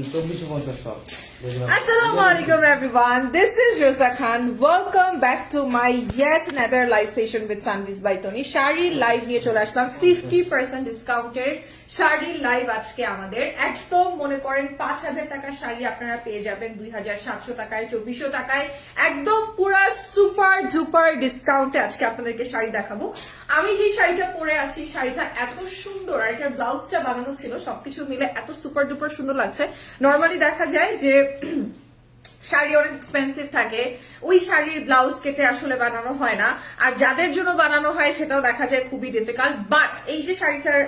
Assalamualaikum everyone, this is Rosa Khan. Welcome back to my yet another live session with Sanviz by Tony. Shari live নিয়ে চলে আসলাম 50% ডিসকাউন্টের sari live আজকে আমাদের একদম মনে করেন 5000 টাকার শাড়ি আপনারা পেয়ে যাবেন 2700 টাকায় 2400 টাকায় একদম পুরা সুপার ডুপার ডিসকাউন্টে আজকে আপনাদেরকে শাড়ি দেখাবো। আমি যে শাড়িটা পরে আছি শাড়িটা এত সুন্দর আর এটার ব্লাউজটা বানানো ছিল সবকিছু মিলে এত সুপার ডুপার সুন্দর লাগছে। নরমালি দেখা যায় যে শাড়ি অনেক এক্সপেন্সিভ থাকে, ওই শাড়ির ব্লাউজ কেটে আসলে বানানো হয় না, আর যাদের জন্য বানানো হয় সেটাও দেখা যায় খুবই ডিফিকাল্ট। বাট এই যে শাড়িটার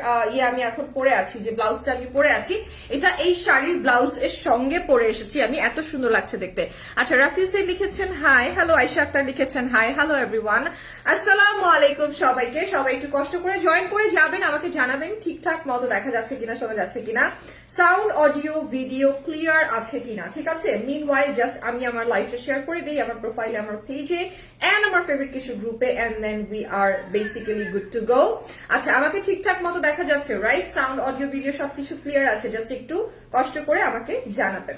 আমি এখন পরে আছি, যে ব্লাউজটা আমি পরে আছি, এটা এই শাড়ির ব্লাউজ এর সঙ্গে পরে এসেছি আমি, এত সুন্দর লাগছে দেখতে। আচ্ছা, রাফি হোসেন লিখেছেন হাই হ্যালো, আয়শা আক্তার লিখেছেন হাই হ্যালো এভরিওয়ান, আসসালামু আলাইকুম সবাইকে। সবাই একটু কষ্ট করে জয়েন করে যাবেন, আমাকে জানাবেন ঠিকঠাক মতো দেখা যাচ্ছে কিনা, শোনা যাচ্ছে কিনা, সাউন্ড অডিও ভিডিও ক্লিয়ার আছে কিনা, ঠিক আছে। মিনওয়াইল জাস্ট আমি আমার লাইভটা শেয়ার করে দিই আমার প্রোফাইলে, আমার পেজে এন্ড আমার ফেভারিট কিছু গ্রুপে, and then we are basically good to go. আচ্ছা, আমাকে ঠিকঠাক মতো দেখা যাচ্ছে রাইট? সাউন্ড অডিও ভিডিও সবকিছু ক্লিয়ার আছে? জাস্ট একটু কষ্ট করে আমাকে জানাবেন।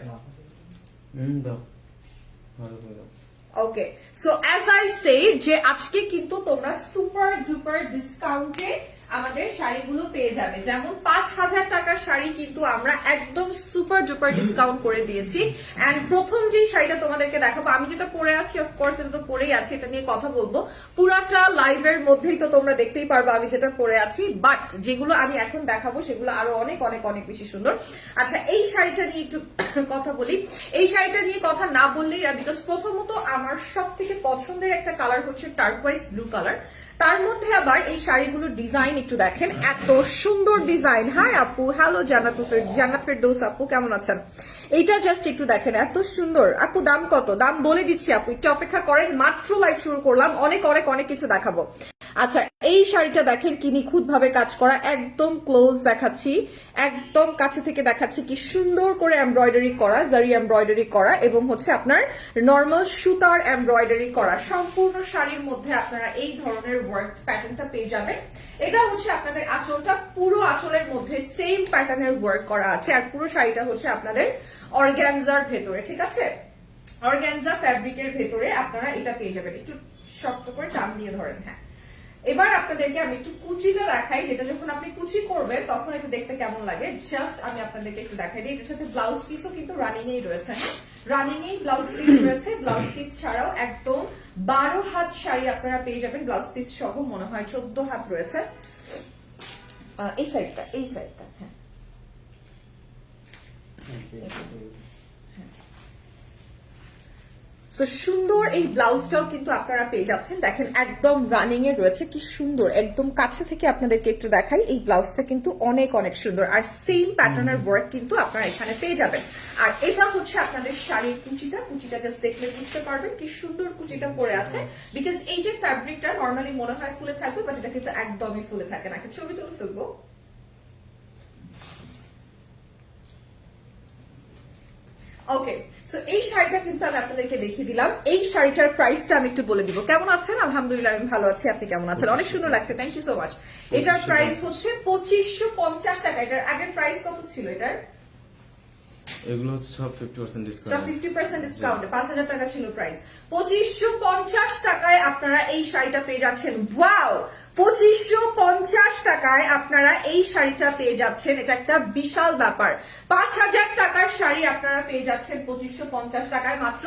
Okay, so as I said যে আজকে কিন্তু তোমরা সুপার ডুপার ডিসকাউন্টে আমাদের শাড়িগুলো পেয়ে যাবে। যেমন 5000 টাকার শাড়ি কিন্তু আমরা একদম সুপার ডুপার ডিসকাউন্ট করে দিয়েছি। এন্ড প্রথম যে শাড়িটা তোমাদেরকে দেখাবো, আমি যেটা পরে আছি অফকোর্স এটা তো পরেই আছি, এটা নিয়ে কথা বলবো পুরাটা লাইভের মধ্যেই, তো তোমরা দেখতেই পারবো আমি যেটা পরে আছি। বাট যেগুলো আমি এখন দেখাবো সেগুলো আরো অনেক অনেক অনেক বেশি সুন্দর। আচ্ছা, এই শাড়িটা নিয়ে একটু কথা বলি। এই শাড়িটা নিয়ে কথা না বললেই, বিকজ প্রথমত আমার সব থেকে পছন্দের একটা কালার হচ্ছে টার্কোয়াইজ ব্লু কালার, তার মধ্যে আবার এই শাড়িগুলোর ডিজাইন একটু দেখেন, এত সুন্দর ডিজাইন। হাই আপু, হ্যালো জান্নাত ফেরদৌস আপু, কেমন আছেন? এইটা জাস্ট একটু দেখেন, এত সুন্দর। আপু দাম কত? দাম বলে দিচ্ছি আপু, একটু অপেক্ষা করেন, মাত্র লাইভ শুরু করলাম, অনেক অনেক অনেক কিছু দেখাবো। আচ্ছা, এই শাড়িটা দেখেন কি নিখুঁত ভাবে কাজ করা, একদম ক্লোজ দেখাচ্ছি, একদম কাছে থেকে দেখাচ্ছি, কি সুন্দর করে এমব্রয়ডারি করা, জারি এমব্রয়ডারি করা, এবং হচ্ছে আপনার নর্মাল সুতার এমব্রয়ডারি করা। সম্পূর্ণ শাড়ির মধ্যে আপনারা এই ধরনের ওয়ার্ক প্যাটার্নটা পেয়ে যাবেন। এটা হচ্ছে আপনাদের আঁচলটা, পুরো আঁচলের মধ্যে সেম প্যাটার্নের ওয়ার্ক করা আছে, আর পুরো শাড়িটা হচ্ছে আপনাদের অর্গানজার ভেতরে, ঠিক আছে, অর্গানজা ফ্যাব্রিকের ভেতরে আপনারা এটা পেয়ে যাবেন। একটু শক্ত করে টান দিয়ে ধরেন। হ্যাঁ, এবার আপনাদেরকে আমি একটু কুচিটা দেখাই, যেটা যখন আপনি কুচি করবেন তখন এটা দেখতে কেমন লাগে, জাস্ট আমি আপনাদেরকে একটু দেখাই দিই। এটার সাথে ব্লাউজ পিসও কিন্তু রানিং এই রয়েছে, রানিং এই ব্লাউজ পিস রয়েছে। ব্লাউজ পিস ছাড়াও একদম 12 হাত শাড়ি আপনারা পেয়ে যাবেন, ব্লাউজ পিস সহ মনে হয় 14 হাত রয়েছে। এই সাইডটা, এই সাইডটা, হ্যাঁ সো সুন্দর এই ব্লাউজটাও কিন্তু আপনারা পেয়ে যাচ্ছেন, দেখেন একদম রানিং এ রয়েছে, কি সুন্দর। একদম কাছে থেকে আপনাদেরকে একটু দেখাই, এই ব্লাউজটা কিন্তু অনেক অনেক সুন্দর, আর সেম প্যাটার্নের ওয়ার্ক কিন্তু আপনারা এখানে পেয়ে যাবেন। আর এটা হচ্ছে আপনাদের শাড়ির কুচিটা, কুচিটা জাস্ট দেখলে বুঝতে পারবেন কি সুন্দর কুচিটা পরে আছে, বিকজ এই যে ফ্যাব্রিকটা নর্মালি মনে হয় ফুলে থাকবে, বাট এটা কিন্তু একদমই ফুলে থাকে না। একটা ছবি তুলে ফেলবো। ওকে, সো এই শাড়িটা কিন্তু আমি আপনাদেরকে দেখিয়ে দিলাম। এই শাড়িটার প্রাইসটা আমি একটু বলে দিব। কেমন আছেন? আলহামদুলিল্লাহ আমি ভালো আছি, আপনি কেমন আছেন? অনেক সুন্দর লাগছে, থ্যাংক ইউ সো মাচ। এটার প্রাইস হচ্ছে 2550 টাকা। এটার আগের প্রাইস কত ছিল এটার? এগুলো হচ্ছে সব 50% ডিসকাউন্ট, সব 50% ডিসকাউন্ট, 5000 টাকা ছিল প্রাইস। 2550 টাকায় আপনারা এই শাড়িটা পেয়ে যাচ্ছেন। ওয়াও, 2550 টাকায় আপনারা এই শাড়িটা পেয়ে যাচ্ছেন, এটা একটা বিশাল ব্যাপার। 5000 টাকার শাড়ি আপনারা পেয়ে যাচ্ছেন 2550 টাকায় মাত্র।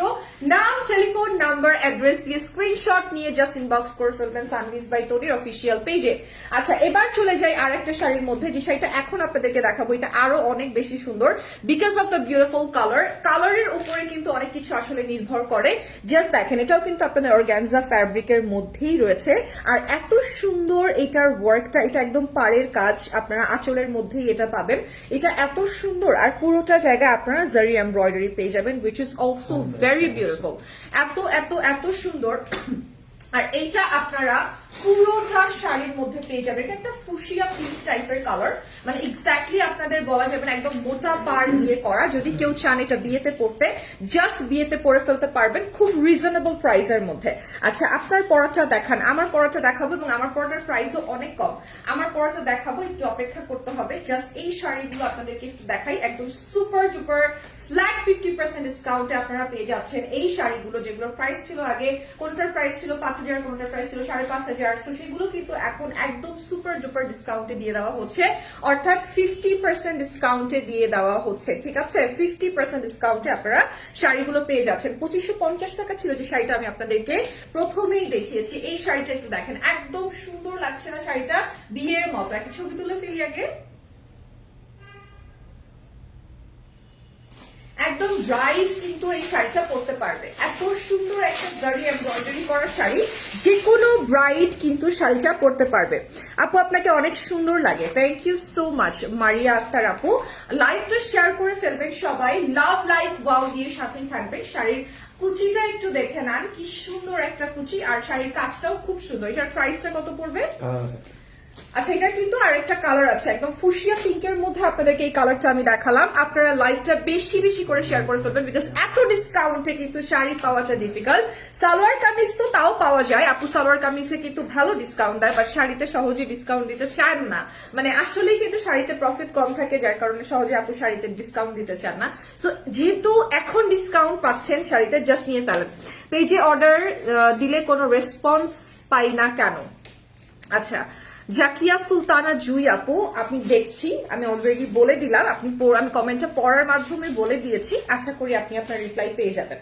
নাম, টেলিফোন নাম্বার, অ্যাড্রেস দিয়ে স্ক্রিনশট নিয়ে জাস্ট ইনবক্স করে ফেলবেন সানভিজ বাই তনির অফিসিয়াল পেজে। আচ্ছা, এবার চলে যাই আরেকটা শাড়ির মধ্যে, যে শাড়িটা এখন আপনাদেরকে দেখাবো। এটা আরো অনেক বেশি সুন্দর because of the beautiful colour. কালারের উপরে কিন্তু অনেক কিছু আসলে নির্ভর করে। জাস্ট দেখেন, এটাও কিন্তু আপনাদের অর্গানজা ফ্যাব্রিকের মধ্যেই রয়েছে, আর এত সুন্দর এটার ওয়ার্কটা, এটা একদম পাড়ের কাজ, আপনারা আঁচলের মধ্যেই এটা পাবেন। এটা এত সুন্দর, আর পুরোটা জায়গায় আপনারা জারি এমব্রয়ডারি পেয়ে যাবেন, which is also very beautiful. এত এত এত সুন্দর। আর এইটা আপনারা পুরোটা শাড়ির মধ্যে পেয়ে যাবে। এটা একটা ফুশিয়া পিঙ্ক টাইপের কালার, মানে এক্স্যাক্টলি আপনাদের বলা যাবে না, একদম মোটা পাড় দিয়ে করা। যদি কেউ চান এটা বিয়েতে পড়তে, জাস্ট বিয়েতে পরে ফেলতে পারবেন খুব রিজনেবল প্রাইসের মধ্যে। আচ্ছা আপনার পরাটা দেখান। আমার পরাটা দেখাবো এবং আমার পরাটার প্রাইসও অনেক কম। আমার পরাটা দেখাবো, একটু অপেক্ষা করতে হবে। জাস্ট এই শাড়িগুলো আপনাদেরকে একটু দেখাই, একদম সুপার ডুপার ফ্ল্যাট 50% ডিসকাউন্টে আপনারা পেয়ে যাচ্ছেন এই শাড়িগুলো, যেগুলোর প্রাইস ছিল আগে, কোনটার প্রাইস ছিল 5000, কোনটার প্রাইস ছিল 5500। সো সেগুলো কিন্তু এখন একদম সুপার ডুপার ডিসকাউন্টে দিয়ে দেওয়া হচ্ছে, অর্থাৎ 50% ডিসকাউন্টে দিয়ে দেওয়া হচ্ছে। ঠিক আছে, 50% ডিসকাউন্টে আপনারা শাড়িগুলো পেয়ে যাচ্ছেন। 2550 টাকা ছিল যে শাড়িটা আমি আপনাদেরকে প্রথমেই দেখিয়েছি। এই শাড়িটা একটু দেখেন, একদম সুন্দর লাগছে না শাড়িটা? বিয়ের মতো। একটা ছবি তুলে ফেলি আগে। একদম ব্রাইট কিন্তু এই শাড়িটা পরতে পারবে। এত সুন্দর একটা জারি এমব্রয়ডারি করা শাড়ি, যে কোনো ব্রাইট কিন্তু শাড়িটা পরতে পারবে। আপু আপনাকে অনেক সুন্দর লাগে, thank you so much Maria Akter আপু। লাইভটা শেয়ার করে ফেলবেন সবাই, লাভ লাইক ওয়াও দিয়ে সাথেই থাকবেন। শাড়ির কুচিটা একটু দেখে নেন, কি সুন্দর একটা কুচি, আর শাড়ির কাজটাও খুব সুন্দর। এটার প্রাইসটা কত পড়বে? আচ্ছা এটা কিন্তু আরেকটা কালার আছে, একদম ফুশিয়া পিঙ্কের মধ্যে আপনাদেরকে এই কালারটা আমি দেখালাম। আপনারা লাইভটা বেশি বেশি করে শেয়ার করে ফেলবেন, বিকজ এত ডিসকাউন্টে কিন্তু শাড়ি পাওয়াটা ডিফিকাল্ট। সালোয়ার কামিজ তো তাও পাওয়া যায়, আপু সালোয়ার কামিজে কিন্তু ভালো ডিসকাউন্ট দেয়, বাট শাড়িতে সহজে ডিসকাউন্ট দিতে চান না। মানে আসলেই কিন্তু শাড়িতে প্রফিট কম থাকে, যার কারণে সহজে আপু শাড়িতে ডিসকাউন্ট দিতে চান না। সো যেহেতু এখন ডিসকাউন্ট পাচ্ছেন শাড়িতে, জাস্ট নিয়ে ফেলেন। পেজে অর্ডার দিলে কোনো রেসপন্স পাই না কেন? আচ্ছা জাকিয়া সুলতানা জুই আপু, আপনি দেখছি, আমি অলরেডি বলে দিলাম, আপনি আমি কমেন্টটা পড়ার মাধ্যমে বলে দিয়েছি, আশা করি আপনি আপনার রিপ্লাই পেয়ে যাবেন।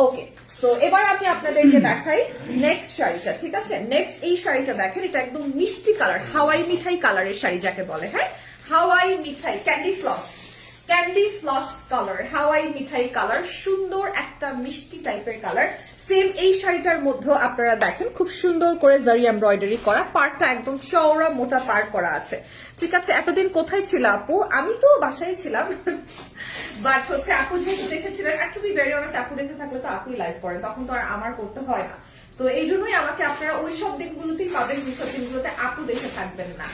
ওকে, সো এবার আমি আপনাদেরকে দেখাই নেক্সট শাড়িটা। ঠিক আছে, নেক্সট এই শাড়িটা দেখেন, এটা একদম মিষ্টি কালার, হাওয়াই মিঠাই কালারের শাড়ি যাকে বলে। হ্যাঁ, হাওয়াই মিঠাই, ক্যান্ডি ফ্লস কালার, হাওয়াই মিঠাই কালার, সুন্দর একটা মিষ্টি টাইপের কালার। সেম এই শাড়িটার মধ্যে আপনারা দেখেন খুব সুন্দর করে জারি এমব্রয়ডারি করা, পাড়টা একদম চওড়া মোটা পাড় করা আছে। ঠিক আছে, এতদিন কোথায় ছিল আপু? আমি তো বাসায় ছিলাম, বাট হচ্ছে আপু যেহেতু দেশে ছিলেন, আর টু বি ভেরি অনেস্ট, আপু দেশে থাকলে তো আপুই লাইভ করেন, তখন তো আর আমার করতে হয় না। সো এই জন্যই আমাকে আপনারা ওই সব দিনগুলোতেই পাবেন যেসব দিনগুলোতে আপু দেশে থাকবেন না।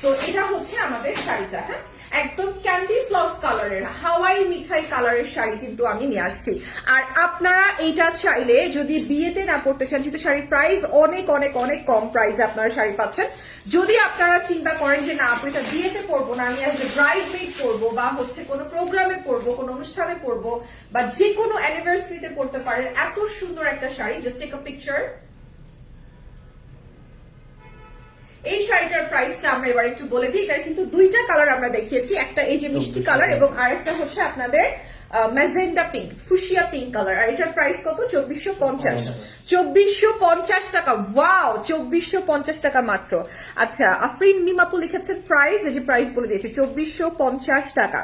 সো এটা হচ্ছে আমাদের শাড়িটা। হ্যাঁ, একদম ক্যান্ডি ফ্লস কালারের হাওয়াই মিঠাই কালারের শাড়ি কিন্তু আমি নিয়ে আসছি। আর আপনারা এইটা চাইলে যদি বিয়েতে না পড়তে চান, যেহেতু শাড়ির প্রাইস অনেক অনেক অনেক কম প্রাইসে আপনারা শাড়ি পাচ্ছেন, যদি আপনারা চিন্তা করেন যে না আপু এটা বিয়েতে পরবো না, আমি অ্যাজ এ ব্রাইড মেড পরবো, বা হচ্ছে কোনো প্রোগ্রামে পরবো, কোনো অনুষ্ঠানে পরবো, বা যে কোনো অ্যানিভার্সারিতে পরতে পারেন, এত সুন্দর একটা sari. Just take a picture. এই শাড়িটার প্রাইসটা আমরা এবার একটু বলে দিই। এটার কিন্তু দুইটা কালার আমরা দেখিয়েছি, একটা এই যে মিষ্টি কালার এবং আরেকটা হচ্ছে আপনাদের magenta pink, fuchsia pink colour. আর এটার প্রাইস কত? 2450। 2450 টাকা। ওয়াও, 2450 টাকা মাত্র। আচ্ছা আফরিন মিমাপু লিখেছেন প্রাইস, এই যে প্রাইস বলে দিয়েছে 2450 টাকা।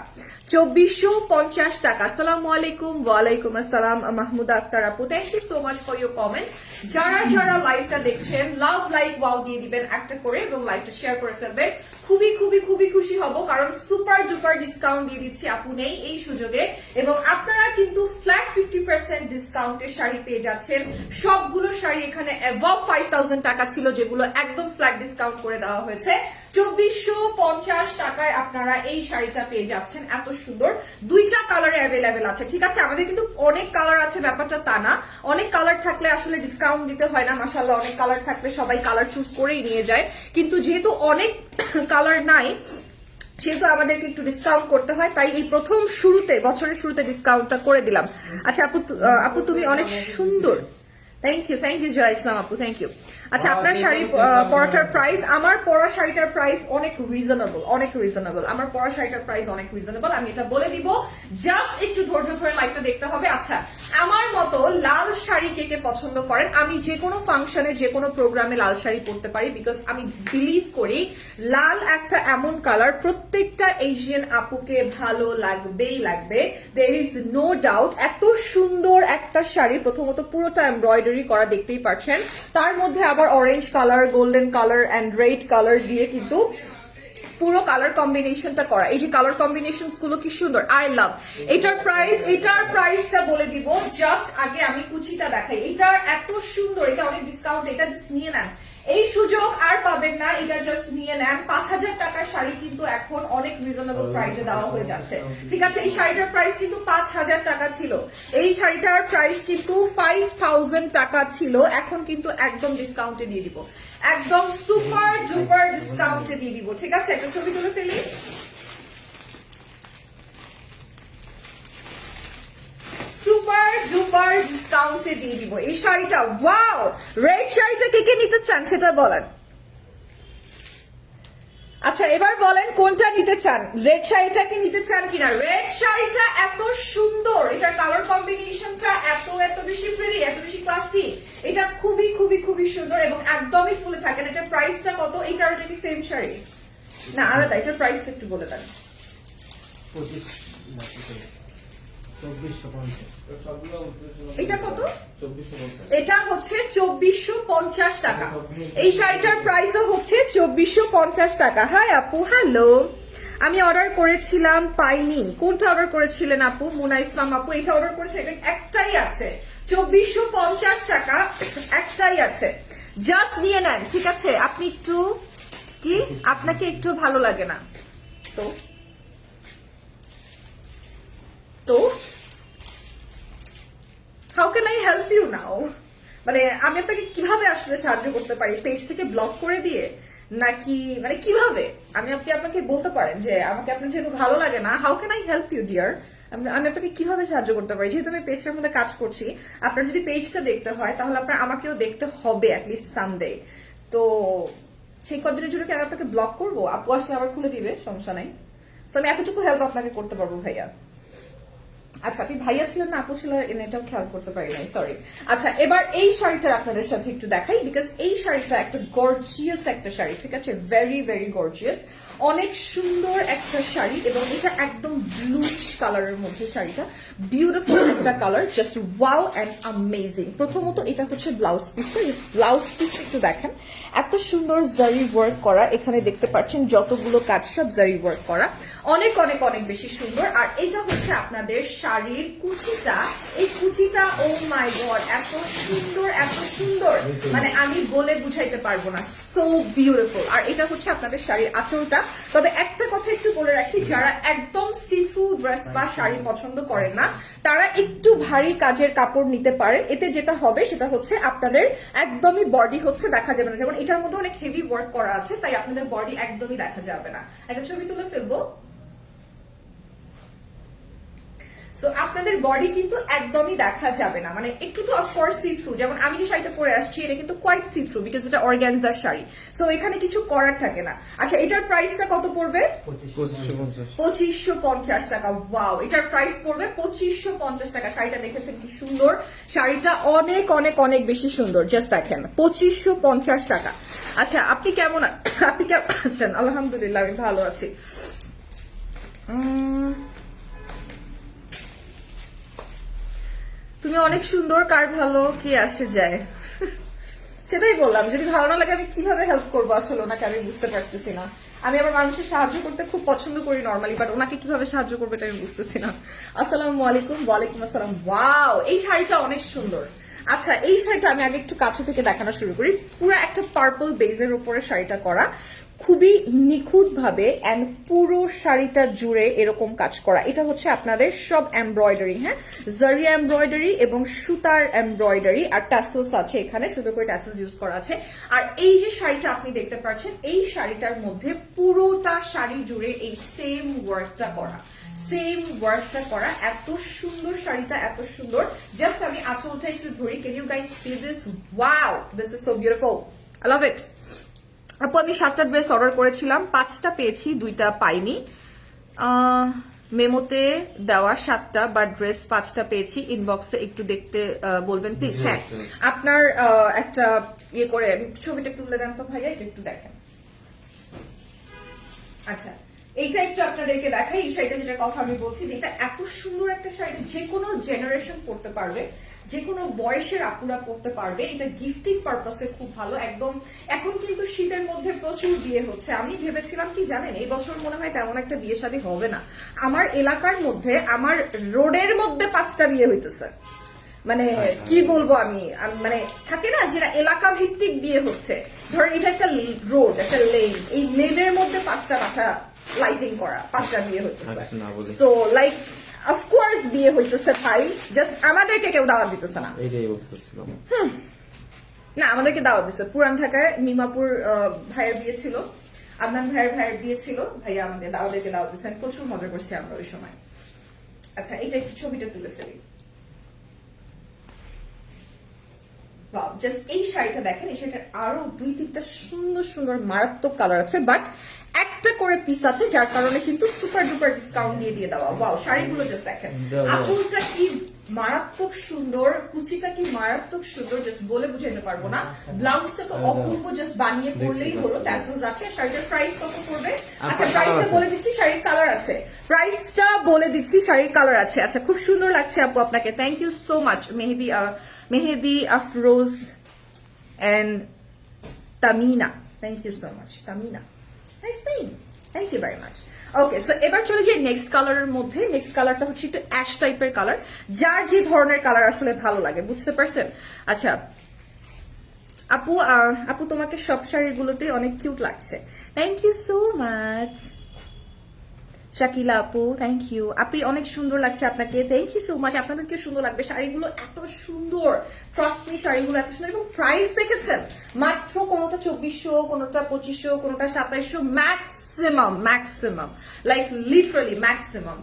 2450 টাকা। আসসালামু আলাইকুম। ওয়ালাইকুম আসসালাম মাহমুদা আক্তার আপু, thank you so much for your comment. যারা যারা লাইভটা দেখছেন, লাভ লাইক ওয়াও দিয়ে দিবেন একটা করে এবং লাইভটা শেয়ার করে ফেলবেন। খুবই খুবই খুবই খুশি হব, কারণ সুপার ডুপার ডিসকাউন্ট দিয়ে দিচ্ছি আপু নেই এই সুযোগে, এবং আপনারা কিন্তু ফ্ল্যাট 50% ডিসকাউন্টের শাড়ি পেয়ে যাচ্ছেন। সবগুলো শাড়ি এখানে অ্যাবভ 5000 টাকা ছিল, যেগুলো একদম ফ্ল্যাট ডিসকাউন্ট করে দেওয়া হয়েছে। 2450 টাকায় আপনারা এই শাড়িটা পেয়ে যাচ্ছেন, এত সুন্দর। দুইটা কালারে অ্যাভেলেবেল আছে। ঠিক আছে, আমাদের কিন্তু অনেক কালার আছে, ব্যাপারটা তা না। অনেক কালার থাকলে আসলে ডিসকাউন্ট দিতে হয় না, মাশাআল্লাহ অনেক কালার থাকলে সবাই কালার চুজ করেই নিয়ে যায়, কিন্তু যেহেতু অনেক কালার নাই সেহেতু আমাদেরকে একটু ডিসকাউন্ট করতে হয়, তাই এই প্রথম শুরুতে, বছরের শুরুতে ডিসকাউন্টটা করে দিলাম। আচ্ছা আপু তুমি অনেক সুন্দর, থ্যাংক ইউ জয় ইসলাম আপু, থ্যাংক ইউ। আচ্ছা আপনার শাড়ি পরাটার প্রাইস, আমার পরা শাড়িটার প্রাইস অনেক রিজনেবল, অনেক রিজনেবল। আমার পরা শাড়িটার প্রাইস অনেক রিজনেবল, আমি এটা বলে দিব, জাস্ট একটু ধৈর্য ধরে লাইভটা দেখতে হবে। আচ্ছা আমার মতো লাল শাড়ি কে কে পছন্দ করেন? আমি যে কোনো ফাংশনে, যে কোনো প্রোগ্রামে লাল শাড়ি পরতে পারি, বিকজ আমি বিলিভ করি লাল একটা এমন কালার প্রত্যেকটা এশিয়ান আপুকে ভালো লাগবেই লাগবে, দেয়ার ইজ নো ডাউট। এত সুন্দর একটা শাড়ি, প্রথমত পুরোটা এমব্রয়ডারি করা দেখতেই পাচ্ছেন, তার মধ্যে আবার orange colour, golden colour and red colour দিয়ে কিন্তু পুরো কালার কম্বিনেশনটা করা। এই যে কালার কম্বিনেশন গুলো কি সুন্দর, আই লাভ। এটার প্রাইসটা বলে দিব, জাস্ট আগে আমি কুচিটা দেখাই। এটার এত সুন্দর, এটা অনেক ডিসকাউন্ট, এটা জাস্ট নিয়ে নেন। এই সুযোগ আর পাবেন না, এটা জাস্ট নিয়ে নেন। 5,000 টাকার শাড়ি কিন্তু এখন অনেক রিজনেবল প্রাইসে দেওয়া হয়ে যাচ্ছে, ঠিক আছে? এই শাড়িটার প্রাইস কিন্তু 5,000 টাকা ছিল, এই শাড়িটার প্রাইস কিন্তু 5,000 টাকা ছিল, এখন কিন্তু একদম ডিসকাউন্টে দিয়ে দিব, একদম সুপার ডুপার ডিসকাউন্টে দিয়ে দিব, ঠিক আছে? একটা ছবি তুলে ফেলি। সুপার ডুপার ডিসকাউন্টে দিয়ে দিব এই শাড়িটা। ওয়াও, রেড শাড়িটা কে কে নিতে চান সেটা বলেন। আচ্ছা এবার বলেন কোনটা নিতে চান, রেড শাড়িটাকে নিতে চান কিনা? রেড শাড়িটা এত সুন্দর, এটার কালার কম্বিনেশনটা এত এত বেশি প্রিটি, এত বেশি ক্লাসি, এটা খুবই খুবই খুবই সুন্দর এবং একদমই ফুলে থাকে না। এটার প্রাইসটা কত? এটার কি সেম শাড়ি না আলাদা? এটার প্রাইসটা একটু বলে দেন। 2450 এটা কত? 2450 এটা হচ্ছে 2450 টাকা। এই শাড়িটার প্রাইসও হচ্ছে 2450 টাকা। হাই আপু, হ্যালো, আমি অর্ডার করেছিলাম পাইনি। কোনটা অর্ডার করেছিলেন আপু? মুনা ইসলাম আপু, এটা অর্ডার করেছে, এটা একটাই আছে, 2450 টাকা একটাই আছে, জাস্ট নিয়ে নেন, ঠিক আছে? আপনি একটু কি, আপনাকে একটু ভালো লাগে না তো? তো how can I help you now? মানে আমি আপনাকে কিভাবে আসলে সাহায্য করতে পারি? পেজ থেকে ব্লক করে দিয়ে নাকি মানে কিভাবে? আপনি আপনাকে বলতে পারেন যে আমাকে আপনার যেহেতু ভালো লাগে না, how can I help you dear? আমি আপনাকে কিভাবে সাহায্য করতে পারি? যেহেতু আমি পেজটার মধ্যে কাজ করছি, আপনার যদি পেজটা দেখতে হয় তাহলে আপনার আমাকেও দেখতে হবে অ্যাটলিস্ট সামডে। তো সেই কদিনের জন্য কি আমি আপনাকে ব্লক করবো? আপু আসলে আবার খুলে দিবে, সমস্যা নাই। সো আমি এতটুকু হেল্প আপনাকে করতে পারবো ভাইয়া। আচ্ছা আপনি ভাইয়া ছিলেন না আপু ছিল, এটাও খেয়াল করতে পারি নাই, সরি। আচ্ছা এবার এই শাড়িটা আপনাদের সাথে একটু দেখাই, বিকজ এই শাড়িটা একটা গর্জিয়াস একটা শাড়ি, ঠিক আছে? ভেরি ভেরি গর্জিয়াস, অনেক সুন্দর একটা শাড়ি এবং এটা একদম ব্লুইশ কালারের মধ্যে শাড়িটা, বিউটিফুল একটা colour, just wow and amazing. প্রথমত এটা হচ্ছে ব্লাউজ পিসটা, ব্লাউজ পিস একটু দেখেন, এত সুন্দর জারি ওয়ার্ক করা, এখানে দেখতে পাচ্ছেন যতগুলো কাজ সব জারি ওয়ার্ক করা, অনেক অনেক অনেক বেশি সুন্দর। আর এটা হচ্ছে আপনাদের শাড়ির কুচিটা, এই কুচিটা ও মাই গড এত সুন্দর, এত সুন্দর, মানে আমি বলে বুঝাইতে পারবো না, সো বিউটিফুল। আর এটা হচ্ছে আপনাদের শাড়ির আঁচলটা। তবে একটা কথা একটু বলে রাখি, যারা একদম সিথ্রু ড্রেস বা শাড়ি পছন্দ করেন না তারা একটু ভারী কাজের কাপড় নিতে পারেন, এতে যেটা হবে সেটা হচ্ছে আপনাদের একদমই বডি হচ্ছে দেখা যাবে না, যেমন এটার মধ্যে অনেক হেভি ওয়ার্ক করা আছে তাই আপনাদের বডি একদমই দেখা যাবে না। একটা ছবি তুলে ফেলবো। সো আপনাদের বডি কিন্তু একদমই দেখা যাবে না, মানে একটু তো অফকোর্স সি থ্রু, যেমন আমি যে শাড়িটা পরে আসছি এটা কিন্তু কোয়াইট সি থ্রু বিকজ এটা অর্গানজার শাড়ি, সো এখানে কিছু করার থাকে না। আচ্ছা এটার প্রাইসটা কত পড়বে? 2550 টাকা। ওয়াও, এটার প্রাইস পড়বে 2550 টাকা। শাড়িটা দেখেছেন কি সুন্দর, শাড়িটা অনেক অনেক অনেক বেশি সুন্দর, জাস্ট দেখেন 2550 টাকা। আচ্ছা আপনি কেমন আপনি কেমন আছেন? আলহামদুলিল্লাহ আমি ভালো আছি। তুমি অনেক সুন্দর, কার ভালো কি আসে যায় সেটাই বললাম, যদি ভালো না লাগে আমি কিভাবে হেল্প করবো আসলে ওনাকে, আমি বুঝতে পারতেছি না। আমি আবার মানুষের সাহায্য করতে খুব পছন্দ করি নর্মালি, বাট ওনাকে কিভাবে সাহায্য করবে এটা আমি বুঝতেছি না। আসসালামু আলাইকুম। ওয়ালাইকুম আসসালাম। ওয়াও, এই শাড়িটা অনেক সুন্দর। আচ্ছা এই শাড়িটা আমি আগে একটু কাছে থেকে দেখানো শুরু করি। পুরো একটা পার্পল বেজের উপরে শাড়িটা করা, খুবই নিখুঁত ভাবে এন্ড পুরো শাড়িটা জুড়ে এরকম কাজ করা। এটা হচ্ছে আপনাদের সব এমব্রয়ডারি, হ্যাঁ, জারি এমব্রয়ডারি এবং সুতার এমব্রয়ডারি, আর ট্যাসেলস আছে এখানে, সুন্দর করে ট্যাসেলস ইউজ করা আছে। আর এই যে শাড়িটা আপনি দেখতে পাচ্ছেন, এই শাড়িটার মধ্যে পুরোটা শাড়ি জুড়ে এই সেম ওয়ার্কটা করা, সেম ওয়ার্কটা করা। এত সুন্দর শাড়িটা, এত সুন্দর। জাস্ট আমি আঁচলটা একটু ধরি, can you guys see this? Wow, this is so beautiful, I love it. আপু আমি 7টা ড্রেস অর্ডার করেছিলাম, 5টা পেয়েছি, 2টা পাইনি। মেমোতে দেওয়া 7টা বা ড্রেস 5টা পেয়েছি, ইনবক্সে একটু দেখতে বলবেন প্লিজ। হ্যাঁ আপনার একটা ইয়ে করে ছবিটা একটু তুলে দেন তো ভাইয়া, এটা একটু দেখেন। আচ্ছা এইটা একটু আপনাদেরকে দেখাই, এই শাড়িটা যেটার কথা আমি বলছি, যেটা এত সুন্দর একটা শাড়ি, যে কোনো জেনারেশন পড়তে পারবে, যে কোনো বয়সের আপুরা পড়তে পারবে। এটা গিফটিং পারপাসে খুব ভালো একদম। এখন কিন্তু শীতের মধ্যে প্রচুর বিয়ে হচ্ছে, আমি ভেবেছিলাম কি জানেন, এই বছর মনে হয় তেমন একটা বিয়ে শাদী হবে না। আমার এলাকার মধ্যে, আমার রোডের মধ্যে 5টা বিয়ে হইতেছে, মানে কি বলবো আমি মানে থাকে না যেটা এলাকা ভিত্তিক বিয়ে হচ্ছে, ধরেন এটা একটা রোড, একটা লেন, এই লেনের মধ্যে 5টা বাসা লাইটিং করা, 5টা বিয়ে হইতেছে। আচ্ছা, না বলি। সো লাইক অফকোর্স বিয়ে হইতেছে ভাই, জাস্ট আমাদেরকে কেউ দাওয়াত দিতেছে না। এইটাই বলতেছিলাম। না, আমাদেরকে দাওয়াত দিচ্ছে। পুরান ঢাকায় মিমাপুর ভাইয়ের বিয়ে ছিল, আদনান ভাইয়ের বিয়ে ছিল, ভাইয়া আমাদের দাওয়াতকে দাওয়াত দিচ্ছেন, প্রচুর মজা করছি আমরা ওই সময়। আচ্ছা, এটা একটু ছবিটা তুলে ফেলি। জাস্ট এই শাড়িটা দেখেন, এই শাড়িটার আরো 2-3টা সুন্দর সুন্দর মারাত্মক কালার আছে, বাট একটা করে পিস আছে, যার কারণে কিন্তু সুপার ডুপার ডিসকাউন্ট দিয়ে দেওয়া। ওয়াও, শাড়িগুলো জাস্ট দেখেন, আঁচলটা কি মারাত্মক সুন্দর, কুচিটা কি মারাত্মক সুন্দর, জাস্ট বলে বুঝাইতে পারবো না। ব্লাউজটা তো অপূর্ব, জাস্ট বানিয়ে পরলেই হলো। ট্যাসেলস আছে। শাড়িটার প্রাইস কত পড়বে? আচ্ছা, প্রাইসটা বলে দিচ্ছি, শাড়ির কালার আছে। প্রাইসটা বলে দিচ্ছি, শাড়ির কালার আছে। আচ্ছা, খুব সুন্দর লাগছে আপু আপনাকে, thank you so much. Mehedi Afroz and Tamina. Thank you so much, Tamina. Nice name. Thank you very much. Okay, so এবার চলে যাই নেক্সট কালারের মধ্যে। নেক্সট কালারটা হচ্ছে একটু অ্যাশ টাইপের কালার, যার যে ধরনের কালার আসলে ভালো লাগে, বুঝতে পারছেন? আচ্ছা আপু তোমাকে সব শাড়িগুলোতে অনেক কিউট লাগছে, thank you so much. Shakila আপু, থ্যাংক ইউ। আপনি অনেক সুন্দর লাগছে আপনাকে, থ্যাংক ইউ সো মাচ। আপনাদেরকে সুন্দর লাগবে, শাড়িগুলো এত সুন্দর, ট্রাস্ট মি, শাড়িগুলো এত সুন্দর। এবং প্রাইস দেখেছেন, মাত্র কোনোটা 2400, কোনোটা 2500, কোনোটা 2700, ম্যাক্সিমাম লাইক লিটারালি ম্যাক্সিমাম।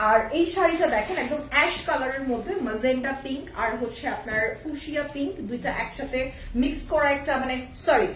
আর এই শাড়িটা দেখেন, একদম অ্যাশ কালারের মধ্যে মাজেন্ডা পিঙ্ক আর হচ্ছে আপনার ফুশিয়া পিঙ্ক, দুইটা একসাথে মিক্স করা একটা, মানে sorry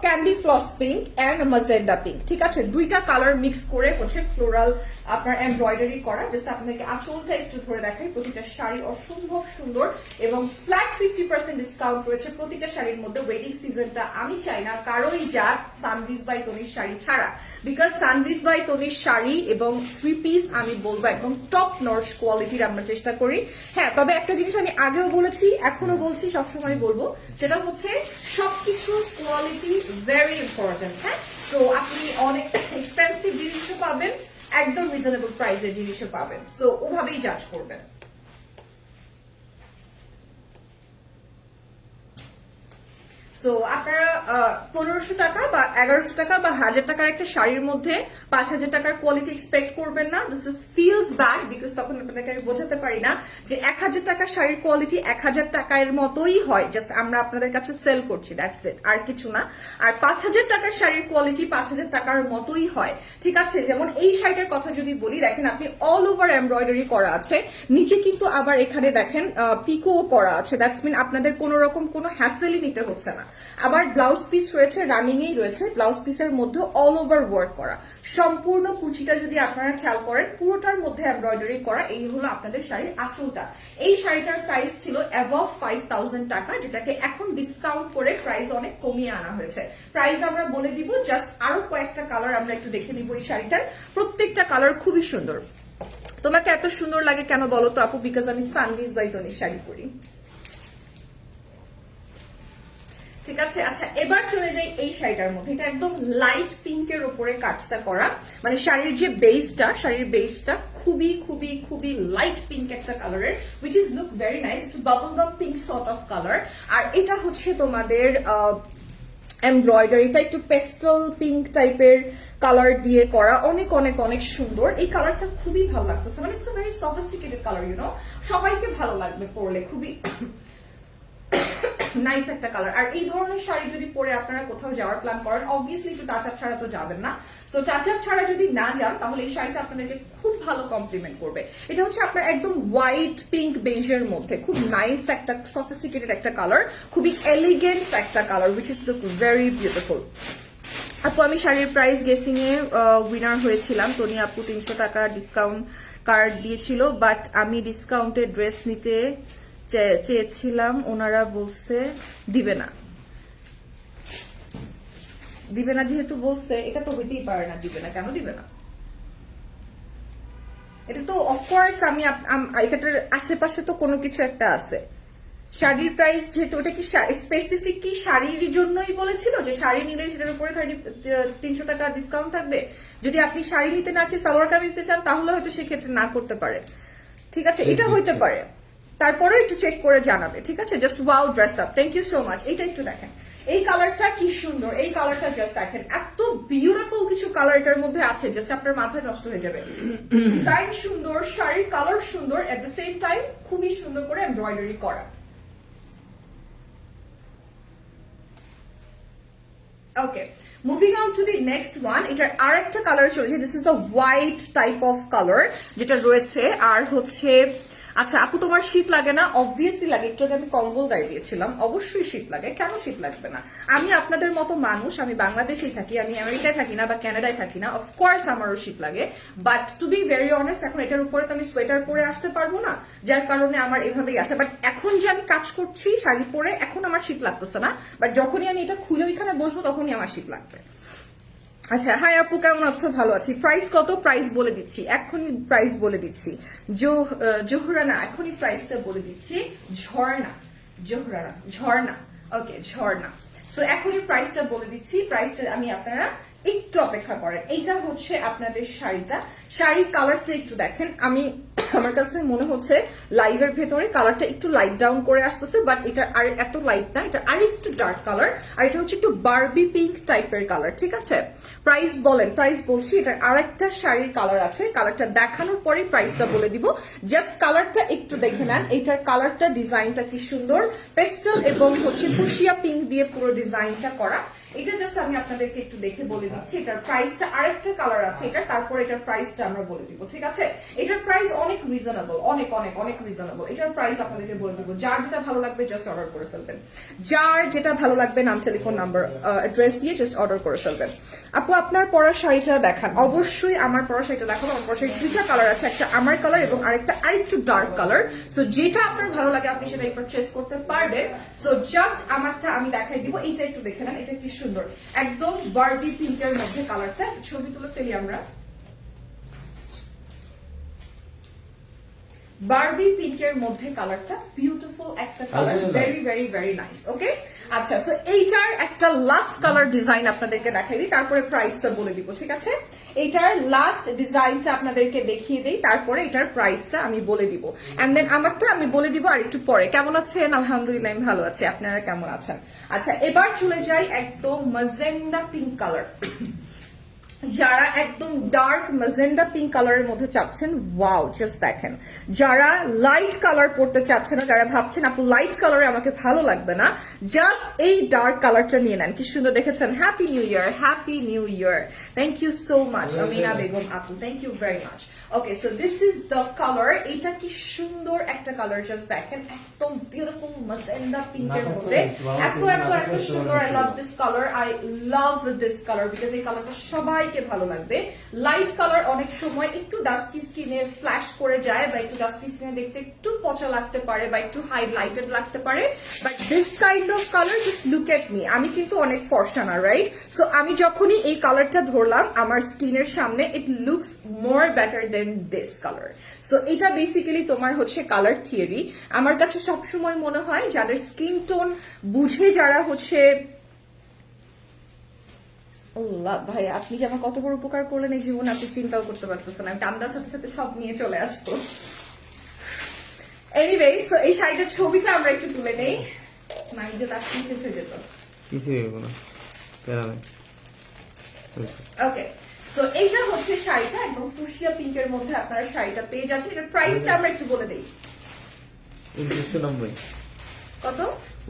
candy floss pink and magenta pink, ঠিক আছে? দুইটা কালার মিক্স করে হচ্ছে ফ্লোরাল আপনার এমব্রয়ডারি করা। জাস্ট আপনাকে আঁচলটা একটু ধরে দেখাই, প্রতিটা শাড়ি অসম্ভব সুন্দর এবং ফ্ল্যাট 50% ডিসকাউন্ট রয়েছে প্রতিটা শাড়ির মধ্যে। ওয়েডিং সিজনটা আমি চাই না কারোই যাক সানবিজ বাই তনির শাড়ি ছাড়া, বিকজ সানবিজ বাই তনির শাড়ি এবং 3 পিস আমি বলবো একদম টপ নচ কোয়ালিটির আমরা চেষ্টা করি। হ্যাঁ, তবে একটা জিনিস আমি আগেও বলেছি, এখনো বলছি, সবসময় বলবো, সেটা হচ্ছে সবকিছু কোয়ালিটি ভেরি ইম্পর্টেন্ট। হ্যাঁ, সো আপনি অনেক এক্সপেন্সিভ জিনিসও পাবেন, একদম রিজনেবল প্রাইসের জিনিসও পাবেন, সো ওভাবেই জাজ করবেন। সো আপনারা 1500 টাকা বা 1100 টাকা বা 1000 টাকার একটা শাড়ির মধ্যে 5000 টাকার কোয়ালিটি এক্সপেক্ট করবেন না। This is feels bad, because তখন আপনাদেরকে আমি বোঝাতে পারি না যে 1000 টাকার শাড়ির কোয়ালিটি 1000 টাকার মতোই হয়, জাস্ট আমরা আপনাদের কাছে সেল করছি, দ্যাটস ইট, আর কিছু না। আর 5000 টাকার শাড়ির কোয়ালিটি 5000 টাকার মতোই হয়, ঠিক আছে? যেমন এই শাড়িটার কথা যদি বলি, দেখেন আপনি অল ওভার এমব্রয়ডারি করা আছে, নিচে কিন্তু আবার এখানে দেখেন পিকো করা আছে, দ্যাটস মিন আপনাদের কোনো রকম কোনো হ্যাসেলই নিতে হচ্ছে না। আবার ব্লাউজ পিস রয়েছে, রানিং এই রয়েছে, ব্লাউজ পিসের মধ্যে অল ওভার ওয়ার্ক করা, সম্পূর্ণ কুচিটা যদি আপনারা খেয়াল করেন পুরোটার মধ্যে এমব্রয়ডারি করা। এই হলো আপনাদের শাড়ির আঁচলটা। এই শাড়িটার প্রাইস ছিল অ্যাবভ 5000 টাকা, যেটাকে এখন ডিসকাউন্ট করে প্রাইস অনেক কমিয়ে আনা হয়েছে। প্রাইস আমরা বলে দিব, জাস্ট আরো কয়েকটা কালার আমরা একটু দেখে নিব। এই শাড়িটার প্রত্যেকটা কালার খুবই সুন্দর। তোমাকে এত সুন্দর লাগে কেন বলো তো আপু? বিকজ আমি সানবিজ বাই তনির শাড়ি পরি, ঠিক আছে? আচ্ছা, এবার চলে যাই এই শাড়িটার মধ্যে। এটা একদম লাইট পিঙ্কের উপরে কাজটা করা, মানে শাড়ির যে বেসটা খুবই খুবই খুবই লাইট পিঙ্ক একটা কালারের, which is look very nice, একটু bubble gum pink sort of colour. আর এটা হচ্ছে তোমাদের এমব্রয়ডারিটা একটু পেস্টেল পিঙ্ক টাইপের কালার দিয়ে করা, অনেক অনেক অনেক সুন্দর। এই কালারটা খুবই ভালো লাগতেছে, মানে it's a very sophisticated colour, you know, সবাইকে ভালো লাগবে পরলে, খুবই নাইস একটা কালার। আর এই ধরনের শাড়ি যদি পরে আপনারা কোথাও যাওয়ার প্ল্যান করেন, অবভিয়াসলি একটু টাচ আপ ছাড়া তো যাবেন না। সো টাচ আপ ছাড়া যদি না যান, তাহলে এই শাড়িটা আপনাদেরকে খুব ভালো কমপ্লিমেন্ট করবে। এটা হচ্ছে আপনার একদম হোয়াইট পিঙ্ক বেজের মধ্যে, খুব নাইস একটা সফিস্টিকেটেড একটা কালার, খুবই এলিগেন্ট একটা colour, which is look very beautiful. আপু আমি শাড়ির প্রাইস গেসিং এ উইনার হয়েছিলাম, টনি আপু 300 টাকা ডিসকাউন্ট কার্ড দিয়েছিল, বাট আমি ডিসকাউন্টে ড্রেস নিতে চেয়েছিলাম, ওনারা বলছে দিবে না। যেহেতু বলছে, এটা তো হইতেই পারে না দিবে না। কেন দিবে না? এটা তো অফকোর্স আমি এটার আশেপাশে তো কোনো কিছু একটা আছে। শাড়ির প্রাইস যেহেতু, ওটা কি স্পেসিফিক কি শাড়ির জন্যই বলেছিল যে শাড়ি নিলে সেটার উপরে 300 টাকা ডিসকাউন্ট থাকবে? যদি আপনি শাড়ি নিতে না চান, সালোয়ার কামিজ নিতে চান, তাহলে হয়তো সেক্ষেত্রে না করতে পারে, ঠিক আছে? এটা হইতে পারে, তারপরে একটু চেক করে জানাবে, ঠিক আছে? Just wow dress up, thank you so much. এইটা একটু দেখেন, এই কালারটা কি সুন্দর, এই কালারটা জাস্ট দেখেন, এত বিউটিফুল কিছু কালার এটার মধ্যে আছে, জাস্ট আপনার মাথায় নষ্ট হয়ে যাবে। ডিজাইন সুন্দর, শাড়ির কালার সুন্দর, এট দ্য সেম টাইম খুবই সুন্দর করে এমব্রয়ডারি করা। Okay, moving on to the next one. এটার আরেকটা কালার চলেছে, this is the white type of colour যেটা রয়েছে। আর হচ্ছে, আচ্ছা আপু তোমার শীত লাগে না? অবভিয়াসলি লাগে, একটু আগে আমি কম্বল গায়ে দিয়েছিলাম, অবশ্যই শীত লাগে, কেন শীত লাগবে না? আমি আপনাদের মতো মানুষ, আমি বাংলাদেশেই থাকি, আমি আমেরিকায় থাকি না বা কানাডায় থাকি না, অফকোর্স আমারও শীত লাগে, but to be very honest এখন এটার উপরে তো আমি সোয়েটার পরে আসতে পারবো না, যার কারণে আমার এভাবেই আসে। বাট এখন যে আমি কাজ করছি শাড়ি পরে, এখন আমার শীত লাগতেছে না, বাট যখনই আমি এটা খুলে ওইখানে বসবো তখনই আমার শীত লাগবে। আচ্ছা, হাই আপু কেমন আছো? ভালো আছি। প্রাইস কত? প্রাইস বলে দিচ্ছি, এখনই প্রাইস বলে দিচ্ছি। জোহরানা, এখনই প্রাইসটা বলে দিচ্ছি। ঝর্ণা, ওকে ঝর্ণা। সো এখনই প্রাইসটা বলে দিচ্ছি, প্রাইসটা আমি, আপনারা একটু অপেক্ষা করেন। এইটা হচ্ছে আপনাদের শাড়িটা, শাড়ির কালারটা একটু দেখেন। আমি, আমার কাছে মনে হচ্ছে লাইভের ভেতরে কালারটা একটু লাইট ডাউন করে আসতেছে, বাট এটা আর এত লাইট না, এটা আর একটু ডার্ক কালার, আর এটা হচ্ছে একটু বারবি পিঙ্ক টাইপের কালার, ঠিক আছে? প্রাইস বলেন, প্রাইস বলছি। এটার আরেকটা শাড়ির কালার আছে, কালারটা দেখানোর পরে প্রাইসটা বলে দিব। জাস্ট কালারটা একটু দেখে নেন, এইটার কালারটা, ডিজাইনটা কি সুন্দর, পেস্টেল এবং হচ্ছে ফুশিয়া পিঙ্ক দিয়ে পুরো ডিজাইনটা করা। এটা জাস্ট আমি আপনাদেরকে একটু দেখে বলে দিচ্ছি। এটার প্রাইসটা, আরেকটা কালার আছে এটা, তারপর এটার প্রাইসটা আমরা বলে দিব, ঠিক আছে? এটার প্রাইস অনেক রিজনেবল, অনেক অনেক অনেক রিজনেবল। এটার প্রাইস আপনাদেরকে বলে দিব, যার যেটা ভালো লাগবে জাস্ট অর্ডার করে ফেলবেন, যার যেটা ভালো লাগবে নাম, টেলিফোন নাম্বার, অ্যাড্রেস দিয়ে জাস্ট অর্ডার করে ফেলবেন। আপু আপনার পরা শাড়িটা দেখান। অবশ্যই আমার পরা শাড়িটা দেখাবো। আমার পরা শাড়ির দুইটা কালার আছে, একটা আমার কালার এবং আরেকটা আরেকটু ডার্ক কালার। সো যেটা আপনার ভালো লাগে আপনি সেটা পারচেজ করতে পারবেন। সো জাস্ট আমারটা আমি দেখাই দিব, এইটা একটু দেখে নেন, এটা কি সুন্দর, একদম বারবি পিঙ্কের মধ্যে কালারটা। ছবি তুলে ফেলি আমরা, বারবি পিঙ্কের মধ্যে কালারটা, বিউটিফুল একটা colour, very very very nice. Okay, আচ্ছা, সো এইটার একটা লাস্ট কালার ডিজাইন আপনাদেরকে দেখাই দিই, তারপরে প্রাইসটা বলে দিব, ঠিক আছে? এইটার লাস্ট ডিজাইনটা আপনাদেরকে দেখিয়ে দিই, তারপরে এটার প্রাইসটা আমি বলে দিব, এন্ড দেন আমারটা আমি বলে দিব আর একটু পরে। কেমন আছেন? আলহামদুলিল্লাহ আমি ভালো আছি, আপনারা কেমন আছেন? আচ্ছা, এবার চলে যাই একদম ম্যাজেন্ডা পিঙ্ক কালার। যারা একদম ডার্ক ম্যাজেন্ডা পিঙ্ক কালারের মধ্যে চাচ্ছেন, ওয়াও জাস্ট দেখেন। যারা লাইট কালার পড়তে চাচ্ছেন না, যারা ভাবছেন আপু লাইট কালারে আমাকে ভালো লাগবে না, জাস্ট এই ডার্ক কালারটা নিয়ে নেন। কি সুন্দর দেখেছেন? Happy new year, happy new year. Thank you so much Amina Begum আপু, thank you very much. Okay, so this is the colour. এটা কি সুন্দর একটা কালার, জাস্ট দেখেন, একদম বিউটিফুল ম্যাজেন্ডা পিঙ্কের মধ্যে, এত এত এত সুন্দর। I love this colour, I love this colour, because এই কালারটা সবাইকে ভালো লাগবে। লাইট কালার অনেক সময় একটু ডাস্কি স্কিনে ফ্ল্যাশ করে যায়, বা একটু ডাস্কি স্কিনে দেখতে একটু পচা লাগতে পারে, বা একটু হাইলাইটেড লাগতে পারে, but this kind of colour, just look at me, আমি কিন্তু অনেক ফর্সা না, রাইট? সো আমি যখনই এই কালারটা ধরলাম আমার স্কিনের সামনে, it looks more better then this colour. So এটা বেসিক্যালি তোমার হচ্ছে কালার থিওরি। আমার কাছে সবসময় মনে হয় যাদের স্কিন টোন বুঝে, যারা হচ্ছে, ভাই আপনি যে আমার কত বড় উপকার করলেন এই জীবনে, আপনি চিন্তাও করতে পারতেছেন। আমি টান্দার সাথে সাথে সব নিয়ে চলে আসতো। এনিওয়ে, সো এই শাড়িটার ছবিটা আমরা একটু তুলে নেই, মানে যে তার শেষ হয়ে যেত, কিছু না, ওকে। সো এইটা হচ্ছে শাড়িটা, একদম ফুশিয়া পিঙ্কের মধ্যে আপনারা শাড়িটা পেয়ে যাচ্ছেন। এটার প্রাইসটা আমরা একটু বলে দেই। 2990। কত?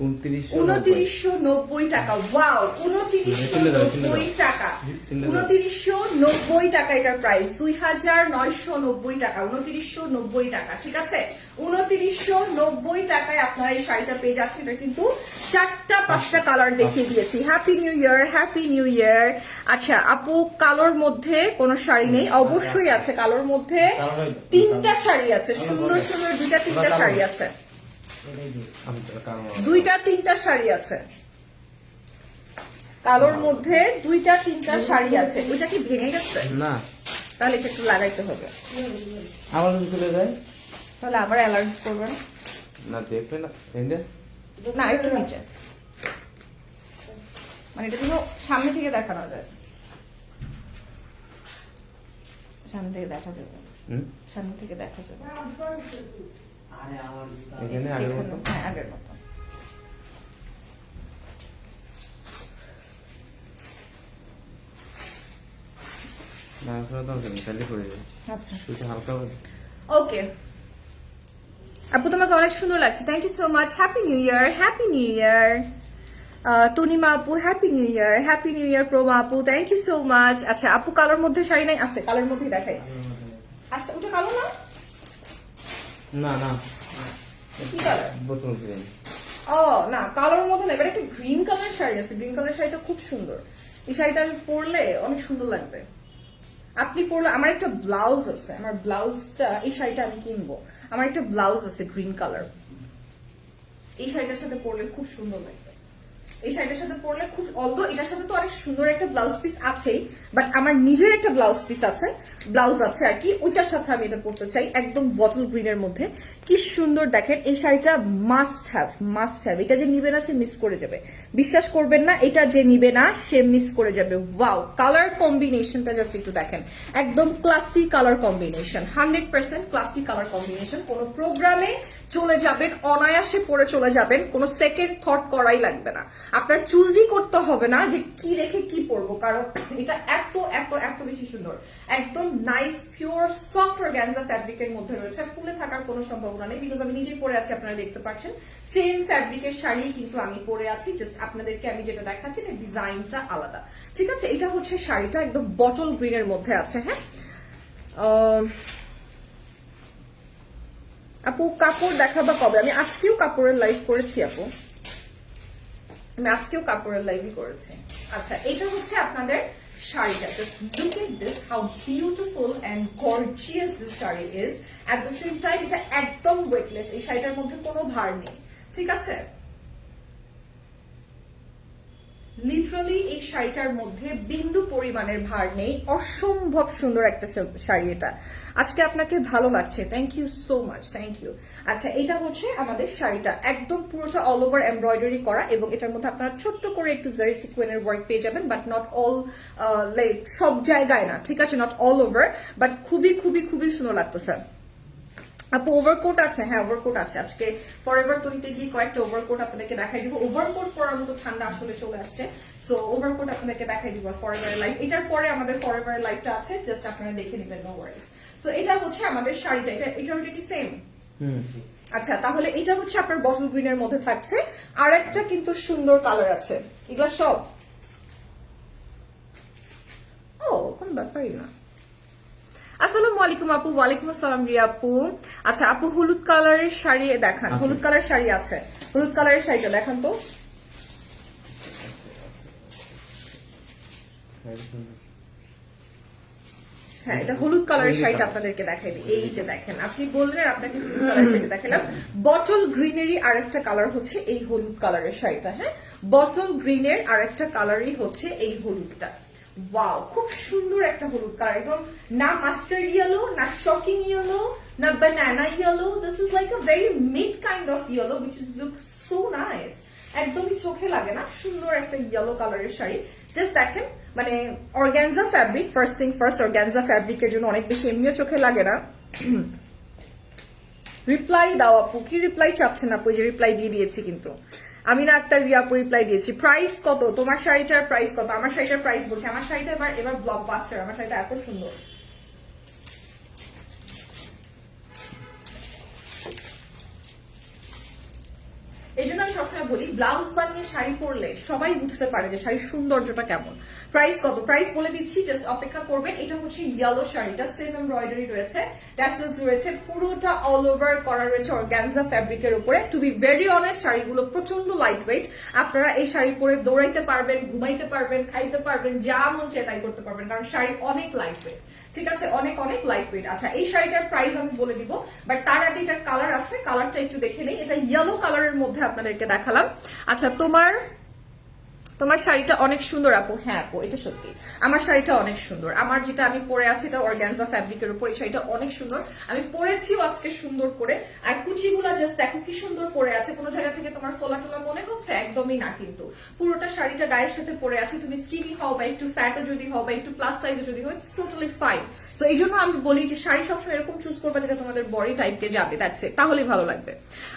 2990 টাকা। ওয়াও, 2990 টাকা, 2990 টাকা এটার প্রাইস, 2990 টাকা, 2990 টাকা, ঠিক আছে? 2990 টাকায় আপনারা এই শাড়িটা পেয়ে যাচ্ছেন। এটা কিন্তু 4-5টা কালার দেখিয়ে দিয়েছি। Happy new year, happy new ইয়ার। আচ্ছা আপু, কালোর মধ্যে কোনো শাড়ি নেই? অবশ্যই আছে, কালোর মধ্যে 3টা শাড়ি আছে, সুন্দর সুন্দর 2-3টা শাড়ি আছে, 2-3টা শাড়ি আছে কালোর মধ্যে, 2-3টা শাড়ি আছে। ওইটা কি ভেঙে গেছে? না, তাহলে এটা একটু লাগাইতে হবে। আবার যদি চলে যায় তাহলে আবার অ্যালার্জি করবেন না, দেখবে না এনে না, একটু নিচে, মানে এটা কিন্তু সামনে থেকে দেখানো যায়, সামনে থেকে দেখা যাবে, সামনে থেকে দেখা যাবে। এখানে আগের এখানে, মতো হ্যাঁ আগের মতো। না আসলে তো আছে তাহলে পড়ে যাবে আচ্ছা শুধু হালকা আছে ওকে আপু তোমাকে অনেক সুন্দর লাগছে, thank you so much, happy new year, happy new year. Tanima আপু happy new year, happy new year. Proma আপু থ্যাংক ইউ সো মাচ। আচ্ছা আপু কালোর মধ্যে শাড়ি নাই? আছে, কালোর মধ্যে দেখাই। আচ্ছা ওটা কালো না? না না কি কালার? বোতল গ্রিন ও না কালোর মধ্যে না, এবার একটা গ্রিন কালার শাড়ি আছে, গ্রিন কালার শাড়িটা খুব সুন্দর। এই শাড়িটা আমি পরলে অনেক সুন্দর লাগবে। আপনি পরলে, আমার একটা ব্লাউজ আছে, আমার ব্লাউজটা, এই শাড়িটা আমি কিনবো। আমার একটা ব্লাউজ আছে গ্রিন কালার, এই শাড়িটার সাথে পরলে খুব সুন্দর লাগবে। এই শাড়িটার সাথে পরলে খুব, অলদো এটার সাথে তো অনেক সুন্দর একটা ব্লাউজ পিস আছেই, বাট আমার নিজের একটা ব্লাউজ পিস আছে, ব্লাউজ আছে আর কি, ওইটার সাথে আমি এটা পরতে চাই, একদম বটল গ্রিনের মধ্যে। কি সুন্দর দেখেন এই শাড়িটা, মাস্ট হ্যাভ, মাস্ট হ্যাভ। এটা যে নিবে না সে মিস করে যাবে, বিশ্বাস করবেন না, এটা যে নিবে না সে মিস করে যাবে। ওয়াও, কালার কম্বিনেশনটা জাস্ট একটু দেখেন, একদম classy colour combination, 100% classy colour combination. কোনো প্রোগ্রামে চলে যাবেন, অনায়াসে পরে চলে যাবেন, কোনো সেকেন্ড থট করাই লাগবে না, আপনার চুজই করতে হবে না যে কি রেখে কি পরবো, কারণ এটা এত এত এত বেশি সুন্দর। একদম নাইস পিওর সফট অর্গানজা ফ্যাব্রিকের মধ্যে রয়েছে, ফুলে থাকার কোনো সম্ভাবনা নেই, বিকজ আমি নিজেই পরে আছি, আপনারা দেখতে পাচ্ছেন সেম ফ্যাব্রিকের শাড়ি কিন্তু আমি পরে আছি, জাস্ট আপনাদেরকে আমি যেটা দেখাচ্ছি এটা ডিজাইনটা আলাদা। ঠিক আছে, এটা হচ্ছে শাড়িটা, একদম বটল গ্রিনের মধ্যে আছে। হ্যাঁ আপু কাপড় দেখাবা কবে? আমি আজকেও কাপড়ের লাইভ করেছি আপু, আমি আজকেও কাপড়ের লাইভই করেছি। আচ্ছা এটা হচ্ছে আপনাদের শাড়িটা, just look at this how beautiful and gorgeous this sari is, at the same time এটা একদম ওয়েটলেস, এই শাড়িটার মধ্যে কোনো ভার নেই। ঠিক আছে, লিটারালি এই শাড়িটার মধ্যে বিন্দু পরিমাণের ভার নেই, অসম্ভব সুন্দর একটা শাড়ি এটা। আজকে আপনাকে ভালো লাগছে, thank you so much, thank you. আচ্ছা এটা হচ্ছে আমাদের শাড়িটা, একদম পুরোটা অল ওভার এমব্রয়ডারি করা, এবং এটার মধ্যে আপনারা ছোট্ট করে একটু জারি সিকোয়েন্সের ওয়ার্ক পেয়ে যাবেন, বাট নট অল, লাইক সব জায়গায় না, ঠিক আছে, নট অল ওভার, বাট খুবই খুবই খুবই সুন্দর লাগতেছে। আপু ওভারকোট আছে? হ্যাঁ ওভারকোট আছে, আজকে ফরএভার তৈরিতে গিয়ে কয়েকটা ওভারকোট আপনাদেরকে দেখাই দিব। ওভারকোট পরার মতো ঠান্ডা আসলে চলে আসছে, সো ওভারকোট আপনাদেরকে দেখাই দিব ফরএভারের লাইভ। এটার পরে আমাদের ফরএভারের লাইভটা আছে, জাস্ট আপনারা দেখে নেবেন, নো ওয়ারিজ। সো এটা হচ্ছে আমাদের শাড়িটা, এটা কি সেম? আচ্ছা তাহলে এটা হচ্ছে আপনার বটল গ্রিনের মধ্যে থাকছে, আর একটা কিন্তু সুন্দর কালার আছে, এগুলা সব ও কোন ব্যাপারই না। আসসালামু আলাইকুম আপু। ওয়ালাইকুম আসসালাম রিয়া আপু। আচ্ছা আপু হলুদ কালারের শাড়ি দেখান, হলুদ কালার শাড়ি আছে, হলুদ কালারের শাড়িটা দেখান তো। হ্যাঁ এটা হলুদ কালারের শাড়িটা আপনাদেরকে দেখাই দিই, এই যে দেখেন, আপনি বললেন আপনাকে হলুদ কালারের শাড়ি দেখালাম, বটল গ্রিনেরই আরেকটা কালার হচ্ছে এই হলুদ কালারের শাড়িটা। হ্যাঁ বটল গ্রিনের আরেকটা কালারই হচ্ছে এই হলুদটা। ওয়াও, খুব সুন্দর একটা হলুদ কালার, একদম না মাস্টার্ড ইয়েলো, না শকিং ইয়েলো, না banana yellow, this is like a very mid kind of yellow which is look so nice, একদমই চোখে লাগে না, সুন্দর একটা ইয়েলো কালারের শাড়ি। জাস্ট দেখেন, মানে organza fabric, first thing first, organza ফ্যাব্রিকের জন্য অনেক বেশি এমনিও চোখে লাগে না। রিপ্লাই দাও আপু, কি রিপ্লাই চাচ্ছেন আপু? যে রিপ্লাই দিয়ে দিয়েছি কিন্তু, আমি না একটা রিয়াপু রিপ্লাই দিয়েছি। প্রাইস কত তোমার শাড়িটার? প্রাইস কত? আমার শাড়িটার প্রাইস বলছি, আমার শাড়িটা এবার ব্লকবাস্টার, আমার শাড়িটা এত সুন্দর। এই জন্য আমি সবসময় বলি ব্লাউজ বানিয়ে শাড়ি পরলে সবাই বুঝতে পারে যে শাড়ির সৌন্দর্যটা কেমন। প্রাইস কত? প্রাইস বলে দিচ্ছি, জাস্ট অপেক্ষা করবেন। এটা হচ্ছে ইয়েলো শাড়িটা, সেম এমব্রয়ডারি রয়েছে, ট্যাসেলস রয়েছে, পুরোটা অল ওভার করা রয়েছে অর্গানজা ফ্যাব্রিকের উপরে। টু বি ভেরি অনেস্ট, শাড়িগুলো প্রচন্ড লাইট ওয়েট, আপনারা এই শাড়ি পরে দৌড়াইতে পারবেন, ঘুমাইতে পারবেন, খাইতে পারবেন, যা মন চায় তাই করতে পারবেন, কারণ শাড়ি অনেক লাইট ওয়েট। ঠিক আছে, অনেক অনেক লাইট ওয়েট। আচ্ছা এই শাড়িটার প্রাইস আমি বলে দিব, বাট তার আগে এটার কালার আছে, কালারটা একটু দেখে নেই। এটা ইয়েলো কালারের মধ্যে আপনাদেরকে দেখালাম। আচ্ছা তোমার তোমার শাড়িটা অনেক সুন্দর আপু। হ্যাঁ আপু, এটা সত্যি আমার শাড়িটা অনেক সুন্দর। আমার যেটা আমি পরে আছি এটা অর্গানজা ফ্যাব্রিকের উপর, এই শাড়িটা অনেক সুন্দর। আমি পরেছিও আজকে সুন্দর করে। আর কুচিগুলা জাস্ট দেখো কি সুন্দর পরে আছে। কোনো জায়গা থেকে তোমার ফোলা টোলা মনে হচ্ছে? একদমই না, কিন্তু পুরোটা শাড়িটা গায়ের সাথে পরে আছে। তুমি স্কিনি হও বা একটু ফ্যাটও যদি হও বা একটু প্লাস সাইজও যদি হয়, ইটস টোটালি ফাইন। সো এই জন্য আমি বলি যে শাড়ি সবসময় এরকম চুজ করবা যেটা তোমাদের বডি টাইপকে যাবে, দ্যাটস ইট, তাহলেই ভালো লাগবে।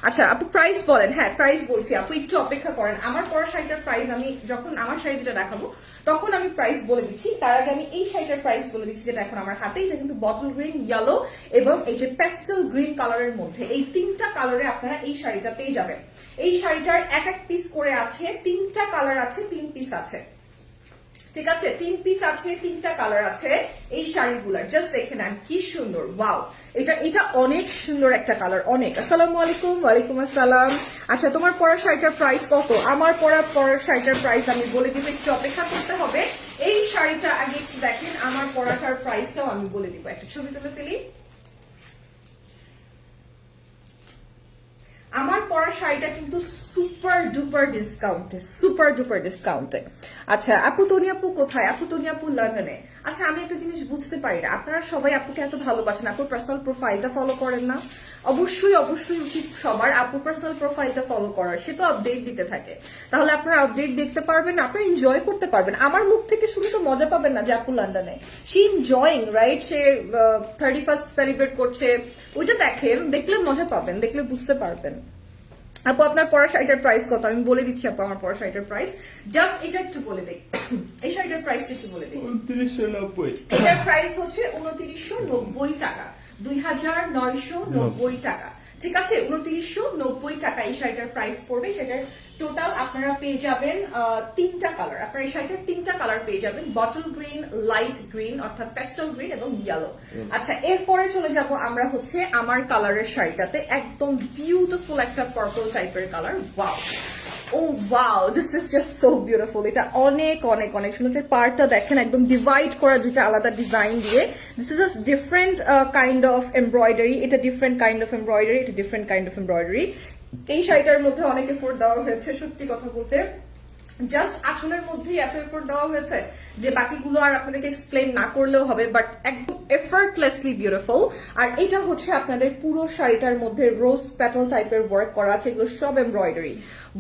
আচ্ছা আপু প্রাইস বলেন। হ্যাঁ প্রাইস বলছি আপু, একটু অপেক্ষা করেন। আমার পরা শাড়িটার প্রাইস আমি যখন আমার শাড়ি দুটো দেখাবো তখন আমি প্রাইস বলে দিচ্ছি। তার আগে আমি এই শাড়িটার প্রাইস বলে দিচ্ছি যেটা এখন আমার হাতে। এটা কিন্তু বটল গ্রিন, ইয়েলো এবং এই যে পেস্টেল গ্রিন কালারের মধ্যে, এই তিনটা কালারে আপনারা এই শাড়িটা পেয়ে যাবেন। এই শাড়িটার এক এক পিস করে আছে, তিনটা কালার আছে, 3 পিস আছে, ঠিক আছে? 3 পিস আছে, 3টা কালার আছে এই শাড়িগুলার। জাস্ট দেখে নেন কি সুন্দর, ওয়াও। এটা অনেক সুন্দর একটা কালার, অনেক। আসসালামু আলাইকুম। ওয়ালাইকুম আসসালাম। আচ্ছা তোমার পরা শাড়িটার প্রাইস কত? আমার পরা শাড়িটার প্রাইস আমি বলে দিব, একটু অপেক্ষা করতে হবে। এই শাড়িটা আগে একটু দেখেন, আমার পরাটার প্রাইসটাও আমি বলে দিব। একটা ছবি তুলে ফেলি। আমার পরা শাড়িটা কিন্তু সুপার ডুপার ডিসকাউন্টে, সুপার ডুপার ডিসকাউন্টে। আচ্ছা আপু তনি আপু কোথায়? আপু তনি আপু লন্ডনে। আচ্ছা আমি একটা জিনিস বুঝতে পারি না, আপনারা সবাই আপুকে এত ভালোবাসেন, আপুর পার্সোনাল প্রোফাইলটা ফলো করেন না? অবশ্যই অবশ্যই উচিত সবার আপুর পার্সোনাল প্রোফাইলটা ফলো করার। সে তো আপডেট দিতে থাকে, তাহলে আপনারা আপডেট দেখতে পারবেন, আপনারা এনজয় করতে পারবেন। আমার মুখ থেকে শুনে তো মজা পাবেন না যে আপু লন্ডনে। সে এনজয়িং, রাইট? সে 31st সেলিব্রেট করছে, ওইটা দেখেন, দেখলে মজা পাবেন, দেখলে বুঝতে পারবেন। আপু আপনার পরা শাড়িটার প্রাইস কত? আমি বলে দিচ্ছি আপু আমার পরা শাড়িটার প্রাইস। জাস্ট এটা একটু বলে দেই, এই শাড়িটার প্রাইস একটু বলে দেই। 2990। এটার প্রাইস হচ্ছে 2990 টাকা, 2990 টাকা, ঠিক আছে? 2990 টাকা এই শাড়িটার প্রাইস পড়বে। সেটার টোটাল আপনারা পেয়ে যাবেন 3টা কালার। আপনারা এই শাড়িটার 3টা কালার পেয়ে যাবেন, বটল গ্রিন, লাইট গ্রিন অর্থাৎ পেস্টেল গ্রিন এবং ইয়েলো। আচ্ছা এরপরে চলে যাব আমরা হচ্ছে আমার কালারের শাড়িটাতে, একদম বিউটিফুল একটা পার্পল টাইপের colour. Wow, oh wow, this is just so beautiful. এটা অনেক অনেক অনেক সুন্দর। পার্টটা দেখেন একদম ডিভাইড করা, দুইটা আলাদা ডিজাইন দিয়ে। This is just different kind of embroidery. এটা ডিফারেন্ট কাইন্ড অফ এমব্রয়ডারি, এটা ডিফারেন্ট কাইন্ড অফ এমব্রয়ডারি। এই শাড়িটার মধ্যে অনেক এফোর্ট দেওয়া হয়েছে, সত্যি কথা বলতে। জাস্ট আঁচলের মধ্যেই এত এফোর্ট দেওয়া হয়েছে যে বাকিগুলো আর আপনাদেরকে এক্সপ্লেন না করলেও হবে, বাট একদম এফর্টলেসলি বিউটিফুল। আর এটা হচ্ছে আপনাদের পুরো শাড়িটার মধ্যে রোজ প্যাটাল টাইপের ওয়ার্ক করা আছে, এগুলো সব embroidery.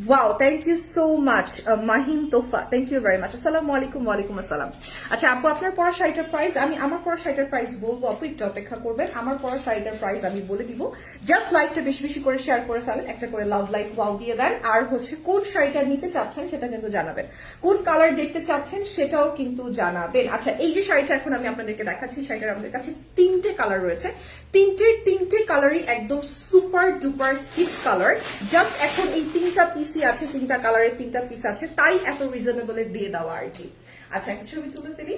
Wow, thank you so much Mahim Tofa, thank you very much. আসসালামু আলাইকুম। ওয়ালাইকুম আসসালাম। আচ্ছা আপু আপনার পরা শাড়িটার প্রাইস, আমি আমার পরা শাড়িটার প্রাইস বলবো, আপু একটু অপেক্ষা করবেন। আমার পরা শাড়িটার প্রাইস আমি বলে দিব। জাস্ট লাইকটা বেশি বেশি করে শেয়ার করে ফেলেন, একটা করে লাভ লাইক ওয়াও দিয়ে দেন। আর হচ্ছে কোন শাড়িটা নিতে চাচ্ছেন সেটা কিন্তু জানাবেন, কোন কালার দেখতে চাচ্ছেন সেটাও কিন্তু জানাবেন। আচ্ছা এই যে শাড়িটা এখন আমি আপনাদেরকে দেখাচ্ছি, শাড়িটার আমাদের কাছে 3টে কালার রয়েছে। তিনটে কালারই একদম super duper hit colour. Just এখন এই 3টা পিসই আছে, 3টা কালারের 3টা পিস আছে, তাই এত রিজনেবল দিয়ে দেওয়া আর কি। আচ্ছা একটা ছবি তুলে ফেলি।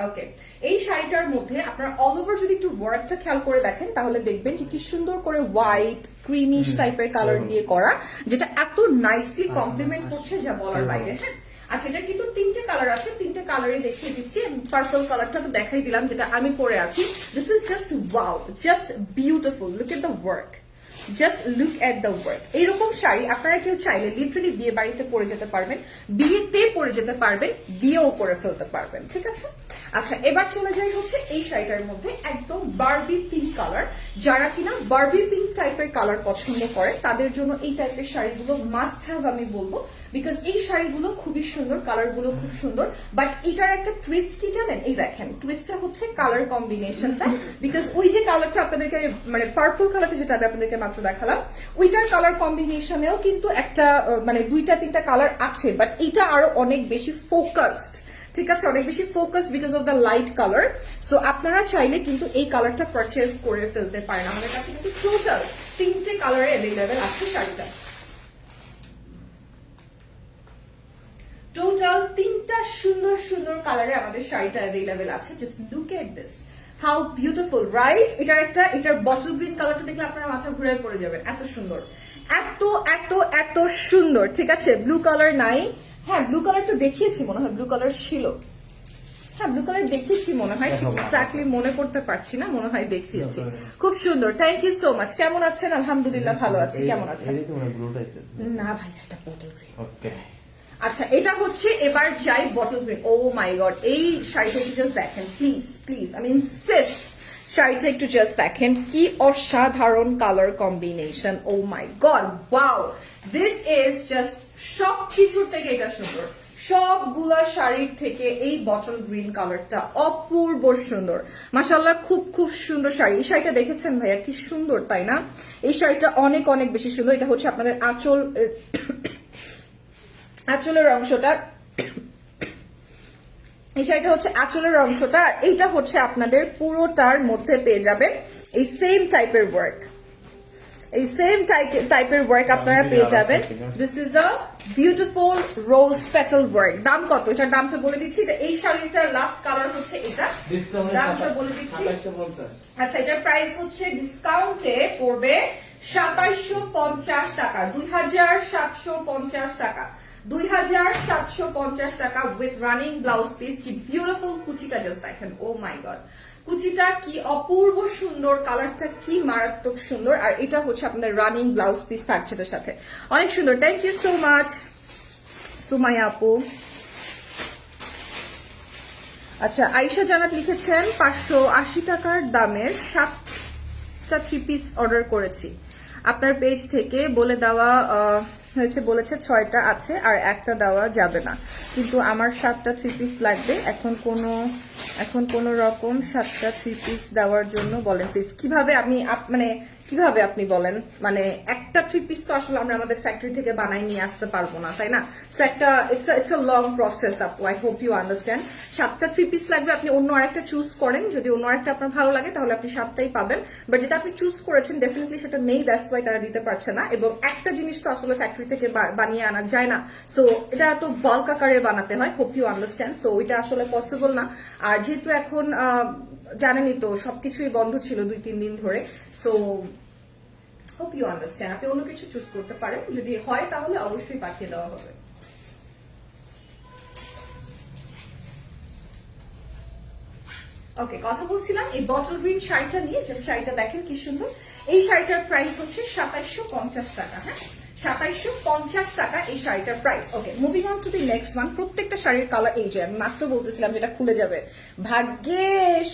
ওকে, এই শাড়িটার মধ্যে আপনারা অল ওভার যদি একটু ওয়ার্কটা খেয়াল করে দেখেন তাহলে দেখবেন যে কি সুন্দর করে হোয়াইট ক্রিমিশ টাইপের কালার দিয়ে করা, যেটা এত নাইসলি কমপ্লিমেন্ট করছে যা বলার বাইরে। হ্যাঁ আচ্ছা এটা কিন্তু 3টে কালার আছে, 3টে কালারই দেখিয়ে দিচ্ছি। পার্পল কালারটা তো দেখাই দিলাম যেটা আমি পরে আছি। This is just wow, just beautiful. Look at the work, just look at the work. এইরকম শাড়ি আপনারা কেউ চাইলে লিটারালি বিয়ে বাড়িতে পরে যেতে পারবেন, বিয়েতে পরে যেতে পারবেন, বিয়েও করে ফেলতে পারবেন, ঠিক আছে? আচ্ছা এবার চলে যাই হচ্ছে এই শাড়িটার মধ্যে, একদম বারবি পিঙ্ক কালার। যারা কিনা বারবি পিঙ্ক টাইপের কালার পছন্দ করে তাদের জন্য এই টাইপের শাড়িগুলো মাস্ট হ্যাভ আমি বলবো, বিকজ এই শাড়িগুলো খুবই সুন্দর, কালারগুলো খুব সুন্দর। বাট এটার একটা টুইস্ট কি জানেন? এই দেখেন টুইস্টটা হচ্ছে কালার কম্বিনেশনটা, বিকজ ওই যে কালারটা আপনাদেরকে মানে পার্পল কালারটা যেটা আমি আপনাদেরকে মাত্র দেখালাম, ওইটার কালার কম্বিনেশনেও কিন্তু একটা মানে 2-3টা কালার আছে, বাট এটা আরো অনেক বেশি ফোকাসড, ঠিক আছে? অনেক বেশি focused because of the light colour. So আপনারা চাইলে কিন্তু এই কালারটা পারচেজ করে ফেলতে পারেন। আমাদের কাছে কিন্তু টোটাল 3টে কালারে অ্যাভেলেবেল আছে শাড়িটা, টোটাল 3টা সুন্দর সুন্দর কালারে আমাদের শাড়িটা অ্যাভেলেবেল আছে। Just look at this, how beautiful, right? এটার বটল গ্রিন কালারটা দেখলে আপনারা মাথা ঘুরে পড়ে যাবেন, এত সুন্দর, এত এত এত সুন্দর, ঠিক আছে? ব্লু কালার নাই? হ্যাঁ ব্লু কালার তো দেখিয়েছি, মনে হয় ব্লু কালার ছিল। হ্যাঁ ব্লু কালার দেখেছি মনে হয়, ঠিক দেখাবো। এক্স্যাক্টলি মনে করতে পারছি না, মনে হয় দেখিয়েছি। খুব সুন্দর, থ্যাংক ইউ সো মাচ। কেমন আছেন? আলহামদুলিল্লাহ ভালো আছি, কেমন আছেন? এই তো মানে ব্লু টাইপের। না ভাই এটা বটল গ্রিন। ওকে। আচ্ছা এটা হচ্ছে এবার যাই bottle green. O my god, এই শাড়িটা একটু জাস্ট দেখেন প্লিজ প্লিজ, আমি ইনসিস্ট শাড়িটা একটু জাস্ট দেখেন, কি অসাধারণ colour combination. Oh my god, wow, this is just সব কিছুর থেকে এটা সুন্দর, সবগুলা শাড়ির থেকে এই বটল গ্রিন কালারটা অপূর্ব সুন্দর, মাশাআল্লাহ, খুব খুব সুন্দর শাড়ি। এই শাড়িটা দেখেছেন ভাইয়া, কি সুন্দর তাই না? এই শাড়িটা অনেক অনেক বেশি সুন্দর। এটা হচ্ছে আপনাদের আঁচলের অংশটা, এই শাড়িটা হচ্ছে আঁচলের অংশটা, আর এইটা হচ্ছে আপনাদের পুরোটার মধ্যে পেয়ে যাবেন এই সেম টাইপের ওয়ার্ক, এই সেম টাইপের ওয়ার্ক আপনারা পেয়ে যাবেন। This is a beautiful rose petal work. দাম কত? এটার দামটা বলে দিচ্ছি। এই শাড়িটার লাস্ট কালার হচ্ছে এটা, দামটা বলে দিচ্ছি। 2750। আচ্ছা এটার প্রাইস হচ্ছে ডিসকাউন্টে পড়বে 2750 টাকা, 2750 টাকা, 2750 টাকা উইথ রানিং ব্লাউজ পিস। কি বিউটিফুল কুচিটা জাস্ট দেখেন, ও মাই গড, কুচিটা কি অপূর্ব সুন্দর, কালারটা কি মারাত্মক সুন্দর, আর এটা হচ্ছে আপনাদের রানিং ব্লাউজ পিস থাকছে এটার সাথে, অনেক সুন্দর। Thank you so much Sumaiya আপু। আচ্ছা আয়েশা জানাত লিখেছেন 580 টাকার দামের 7টা 3 পিস অর্ডার করেছি আপনার পেজ থেকে, বলে দেওয়া হয়েছে, বলেছে 6টা আছে আর একটা দেওয়া যাবে না, কিন্তু আমার 7টা 3 পিস লাগবে। এখন কোনো রকম 7টা 3 পিস দেওয়ার জন্য বলেন প্লিজ। কিভাবে আমি মানে কিভাবে আপনি বলেন, মানে একটা 3 পিস তো আসলে আমরা আমাদের ফ্যাক্টরি থেকে বানাই নিয়ে আসতে পারবো না, তাই না? সো একটা ইটস আ লং প্রসেস আপু, আই হোপ ইউ আন্ডারস্ট্যান্ড। 7টা 3 পিস লাগবে, আপনি অন্য আরেকটা চুজ করেন, যদি অন্য আরেকটা আপনার ভালো লাগে তাহলে আপনি 7টাই পাবেন, বাট যেটা আপনি চুজ করেছেন ডেফিনেটলি সেটা নেই, দ্যাটস ওয়াই তারা দিতে পারছে না। এবং একটা জিনিস তো আসলে ফ্যাক্টরি থেকে বানিয়ে আনা যায় না, সো এটা তো বাল্ক আকারে বানাতে হয়, হোপ ইউ আন্ডারস্ট্যান্ড। সো এটা আসলে পসিবল না, আর যেহেতু এখন জানেনই তো সবকিছুই বন্ধ ছিল 2-3 দিন ধরে, সো হোপ ইউ আন্ডারস্ট্যান্ড। আপনি অন্য কিছু চুজ করতে পারেন, যদি হয় তাহলে অবশ্যই পাঠিয়ে দেওয়া হবে। ওকে, কথা বলছিলাম এই বটল গ্রিন শাড়িটা নিয়ে, জাস্ট শাড়িটা দেখেন কি সুন্দর। এই শাড়িটার প্রাইস হচ্ছে 2750 টাকা, হ্যাঁ 2750 টাকা এই শাড়িটার price. Okay, moving on to the next one. প্রত্যেকটা শাড়ির কালার, এই যে আমি মাত্র বলতেছিলাম যেটা খুলে যাবে, ভাগ্যেশ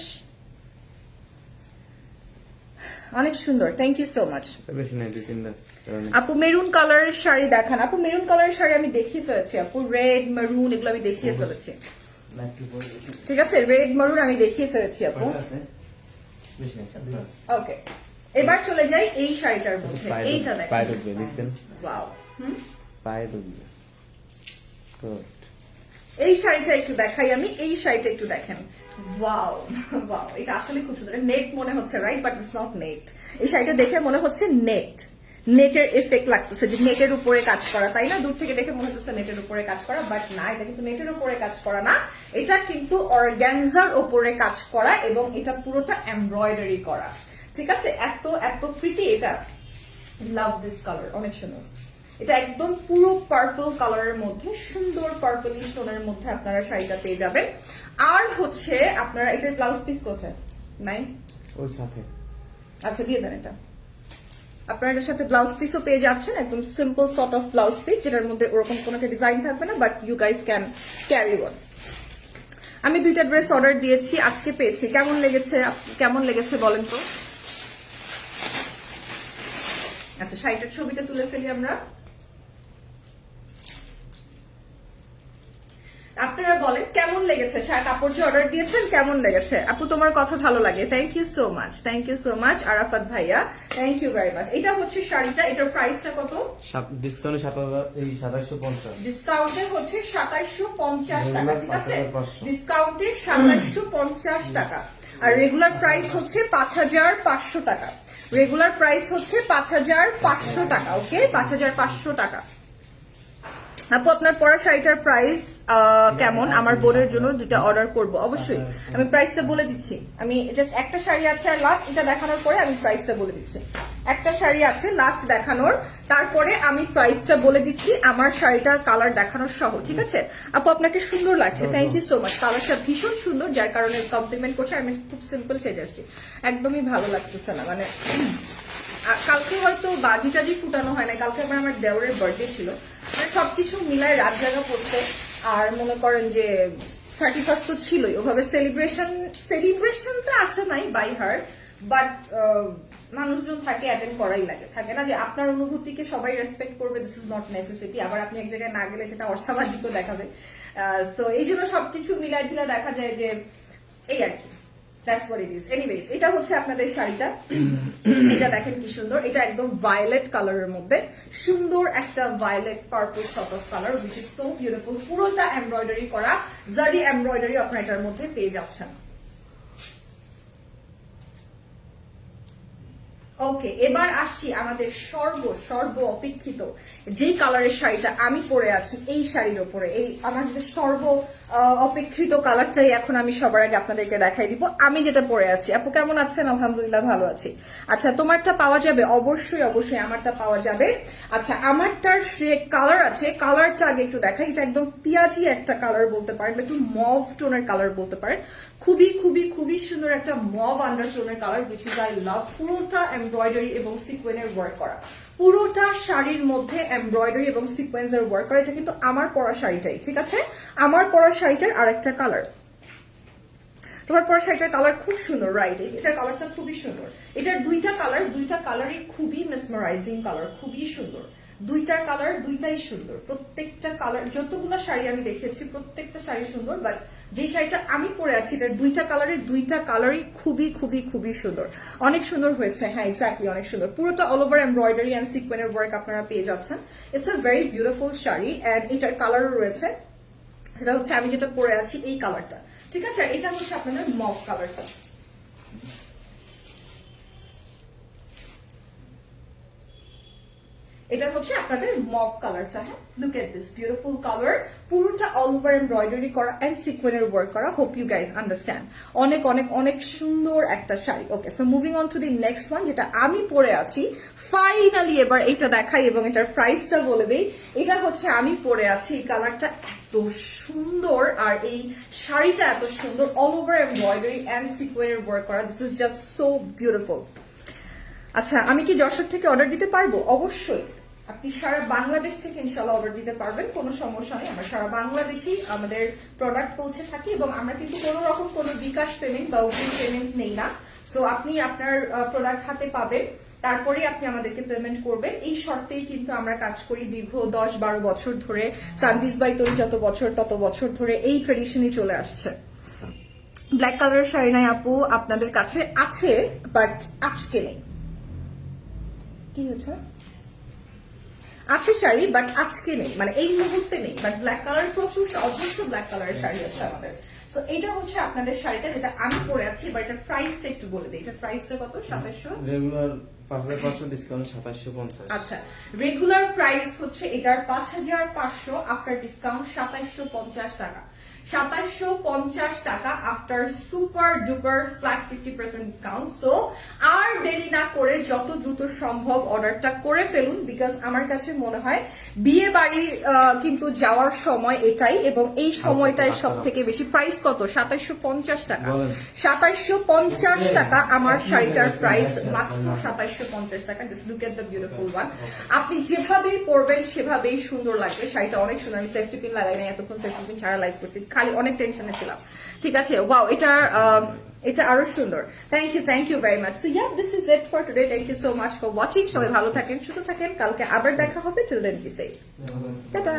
অনেক সুন্দর, থ্যাংক ইউ সো মাচ। বেশি নাই, 2-3টা। আপু মেরুন কালারের শাড়ি দেখান। আপু মেরুন কালারের শাড়ি আমি দেখিয়ে ফেলেছি আপু, রেড মেরুন এগুলো আমি দেখিয়ে ফেলেছি, ঠিক আছে? রেড মেরুন আমি দেখিয়ে ফেলেছি আপু। বেশি নাই, 27। ওকে, এবার চলে যাই এই শাড়িটার মধ্যে, এইটা পায়ে দেখেন, ঢুকবে, দেখবেন ওয়াও, পায়ে ঢুকবে। গুড। এই শাড়িটা একটু দেখাই আমি, এই শাড়িটা একটু দেখেন, ওয়াও ওয়াও, এটা আসলে খুব সুন্দর। নেট মনে হচ্ছে, right, but it's not net. এই শাড়িটা দেখে মনে হচ্ছে নেটের এফেক্ট লাগতেছে, যে নেটের উপরে কাজ করা, তাই না? দূর থেকে দেখে মনে হচ্ছে নেটের উপরে কাজ করা, বাট না, এটা কিন্তু নেটের উপরে কাজ করা না, এটা কিন্তু অর্গানজার উপরে কাজ করা, এবং এটা পুরোটা এমব্রয়ডারি করা, ঠিক আছে? এত এত প্রিটি, এটা লাভ দিস কালার, অনেক সুন্দর। এটা একদম পুরো পার্পল কালারের মধ্যে, সুন্দর পার্পলিশ টোনের মধ্যে আপনারা শাড়িটা পেয়ে যাবেন। আর হচ্ছে আপনারা এটার ব্লাউজ পিস কোথায় নাই? ওর সাথে। আচ্ছা দিয়ে দেন এটা। আপনারা এটার সাথে ব্লাউজ পিসও পেয়ে যাচ্ছেন, একদম simple sort of blouse piece, যেটার মধ্যে ওরকম কোনো ডিজাইন থাকবে না, but you guys can carry one. আমি 2টা ড্রেস অর্ডার দিয়েছি, আজকে পেয়েছি। কেমন লেগেছে বলেন তো? আচ্ছা শাড়িটার ছবিটা তুলে ফেলি আমরা। আপনারা বলেন কেমন লেগেছে, কাপড় যে অর্ডার দিয়েছেন কেমন লেগেছে? আপু তোমার কথা ভালো লাগে, thank you so much, thank you so much Arafat ভাইয়া, থ্যাংক ইউ ভেরি মাচ। এটা হচ্ছে শাড়িটা, এটার প্রাইসটা কত? ডিসকাউন্টে 2750। ডিসকাউন্টে হচ্ছে 2750 টাকা, ঠিক আছে? 5500 ডিসকাউন্টে 2750 টাকা, আর রেগুলার প্রাইস হচ্ছে 5500 টাকা। রেগুলার প্রাইস হচ্ছে 5500 টাকা, ওকে, 5500 টাকা। আপু আপনার পরা শাড়িটার প্রাইস কেমন? আমার বোনের জন্য 2টা অর্ডার করব, অবশ্যই আমি প্রাইসটা বলে দিচ্ছি। আমি জাস্ট একটা শাড়ি আছে আর লাস্ট এটা দেখানোর পরে আমি প্রাইসটা বলে দিচ্ছি। একটা শাড়ি আছে লাস্ট দেখানোর, তারপরে আমি প্রাইসটা বলে দিচ্ছি আমার শাড়িটার কালার দেখানোর সহ, ঠিক আছে? আপু আপনাকে সুন্দর লাগছে, থ্যাংক ইউ সো মাচ, কালারটা ভীষণ সুন্দর, যার কারণে কমপ্লিমেন্ট করছে। আমি খুব সিম্পল সেজে আসছি, একদমই ভালো লাগতেছে না, মানে কালকে হয়তো বাজি টাজি ফুটানো হয় না, কালকে আবার আমার দেওরের বার্থডে ছিল, মানে সবকিছু মিলায় রাত জায়গা পড়ছে। আর মনে করেন যে 31st তো ছিলই, ওভাবে সেলিব্রেশনটা আসে নাই বাই হার, বাট মানুষজন থাকে, অ্যাটেন্ড করাই লাগে, থাকে না যে আপনার অনুভূতিকে সবাই রেসপেক্ট করবে, দিস ইজ নট নেসেসিটি। আবার আপনি এক জায়গায় না গেলে সেটা অসামাজিকও দেখাবে, তো এই জন্য সবকিছু মিলাই ঝিলা দেখা যায় যে এই আর কি, that's what it is. Anyways, এটা হচ্ছে আপনাদের শাড়িটা, এটা দেখেন কি সুন্দর, এটা একদম ভায়োলেট কালারের মধ্যে সুন্দর একটা violet purple sort of colour, which is so beautiful. পুরোটা এমব্রয়ডারি করা, জারি এমব্রয়ডারি আপনারা এটার মধ্যে পেয়ে যাচ্ছেন। ওকে, এবার আসছি আমাদের সর্ব অপেক্ষিত যেই কালারের শাড়িটা আমি পরে আছি এই শাড়ির ওপরে, এই আমাদের অপেক্ষিত কালারটাই এখন আমি সবার আগে আপনাদেরকে দেখাই দিব। আমি যেটা পরে আছি, আপু কেমন আছেন? আলহামদুলিল্লাহ ভালো আছি। আচ্ছা, তোমারটা পাওয়া যাবে? অবশ্যই অবশ্যই আমারটা পাওয়া যাবে। আচ্ছা, আমারটার সে কালার আছে, কালারটা আগে একটু দেখাই। এটা একদম পিয়াজি একটা কালার বলতে পারেন, একটু মভ টোনের কালার বলতে পারেন, খুবই খুবই খুবই সুন্দর একটা মভ আন্ডারটোনের colour, which is I love। পুরোটা এমব্রয়ডারি এবং সিকোয়েন্সের ওয়ার্ক করা, পুরোটা শাড়ির মধ্যে এমব্রয়ডারি এবং সিকোয়েন্সের ওয়ার্ক করা। এটা কিন্তু আমার পরা শাড়িটাই, ঠিক আছে? আমার পরা শাড়িটার আরেকটা কালার, তোমার পরা শাড়িটার কালার খুব সুন্দর, রাইট? এটার কালারটা খুবই সুন্দর। এটার দুইটা কালারই খুবই মেসমারাইজিং কালার, খুবই সুন্দর। দুইটার কালার দুইটাই সুন্দর, প্রত্যেকটা কালার, যতগুলো শাড়ি আমি দেখেছি প্রত্যেকটা শাড়ি সুন্দর, বাট যে শাড়িটা আমি পরে আছি এটার দুইটা কালারই খুবই খুবই খুবই সুন্দর, অনেক সুন্দর হয়েছে। হ্যাঁ, এক্স্যাক্টলি, অনেক সুন্দর। পুরোটা অল ওভার এমব্রয়ডারি অ্যান্ড সিকোয়েন্সের ওয়ার্ক আপনারা পেয়ে যাচ্ছেন। It's a very beautiful sari, and এটার কালারও রয়েছে, সেটা হচ্ছে আমি যেটা পরে আছি এই কালারটা, ঠিক আছে? এটা হচ্ছে আপনাদের মভ কালারটা। এটা হচ্ছে আপনাদের মভ কালারটা। হ্যাঁ, look at this beautiful colour, পুরোটা অল ওভার এমব্রয়ডারি করা এন্ড সিকোয়েন্সের ওয়ার্ক করা। Hope you guys understand. অনেক অনেক অনেক সুন্দর একটা শাড়ি। Okay, so moving on to the next one, যেটা আমি পরে আছি। ফাইনালি এবার এটা দেখাই এবং এটার প্রাইসটা বলে দিই। এটা হচ্ছে আমি পরে আছি, এই কালারটা এত সুন্দর আর এই শাড়িটা এত সুন্দর, অল ওভার এমব্রয়ডারি এন্ড সিকোয়েন্সের ওয়ার্ক করা। This is just so beautiful. আচ্ছা, আমি কি যশোর থেকে অর্ডার দিতে পারবো? অবশ্যই, আপনি সারা বাংলাদেশ থেকে ইনশাল্লাহ অর্ডার দিতে পারবেন, কোনো সমস্যা নেই। আমরা সারা বাংলাদেশেই আমাদের প্রোডাক্ট পৌঁছে থাকি এবং আমরা কিন্তু কোনো রকম কোনো বিকাশ পেমেন্ট বা অগ্রিম পেমেন্ট নেই না। সো আপনি আপনার প্রোডাক্ট হাতে পাবেন, তারপরে আপনি আমাদেরকে পেমেন্ট করবেন। এই শর্তেই কিন্তু আমরা কাজ করি দীর্ঘ 10-12 বছর ধরে। সার্ভিস বাই তৈরি যত বছর তত বছর ধরে এই ট্রেডিশনই চলে আসছে। ব্ল্যাক কালারের শাড়ি নাই আপু, আপনাদের কাছে আছে বাট আজকে নেই। কি হয়েছে? আছে শাড়ি বাট আজকে নেই, মানে এই মুহূর্তে নেই, বাট ব্ল্যাক কালার প্রচুর অজস্র ব্ল্যাক কালারের শাড়ি আছে আমাদের। সো এটা হচ্ছে আপনাদের শাড়িটা যেটা আমি পরে আছি। এবার এটার প্রাইসটা একটু বলে দিই। এটার প্রাইসটা কত? 2700। Regular 5500 discount 2750। আচ্ছা, রেগুলার প্রাইস হচ্ছে এটার 5500, আফটার ডিসকাউন্ট 2750 টাকা। 2750 টাকা after super duper flat 50% discount. So আর দেরি না করে যত দ্রুত সম্ভব অর্ডারটা করে ফেলুন, বিকজ আমার কাছে মনে হয় বিয়ে বাড়ির কিন্তু যাওয়ার সময় এটাই, এবং এই সময়টাই সব থেকে বেশি। প্রাইস কত? 2750 টাকা। 2750 টাকা আমার শাড়িটার প্রাইস, মাত্র 2750 টাকা। Just look at the beautiful one. আপনি যেভাবেই পরবেন সেভাবেই সুন্দর লাগবে। শাড়িটা অনেক সুন্দর। আমি সেফটি পিন লাগাই নাই, এতক্ষণ সেফটি পিন ছাড়া লাইভ করছি, খালি অনেক টেনশনে ছিলাম, ঠিক আছে? ওয়াও, এটা আরো সুন্দর। Thank you very much. So yeah, this is it for today. Thank you so much for watching. সবাই ভালো থাকেন, সুস্থ থাকেন, কালকে আবার দেখা হবে। Till then be safe, tata.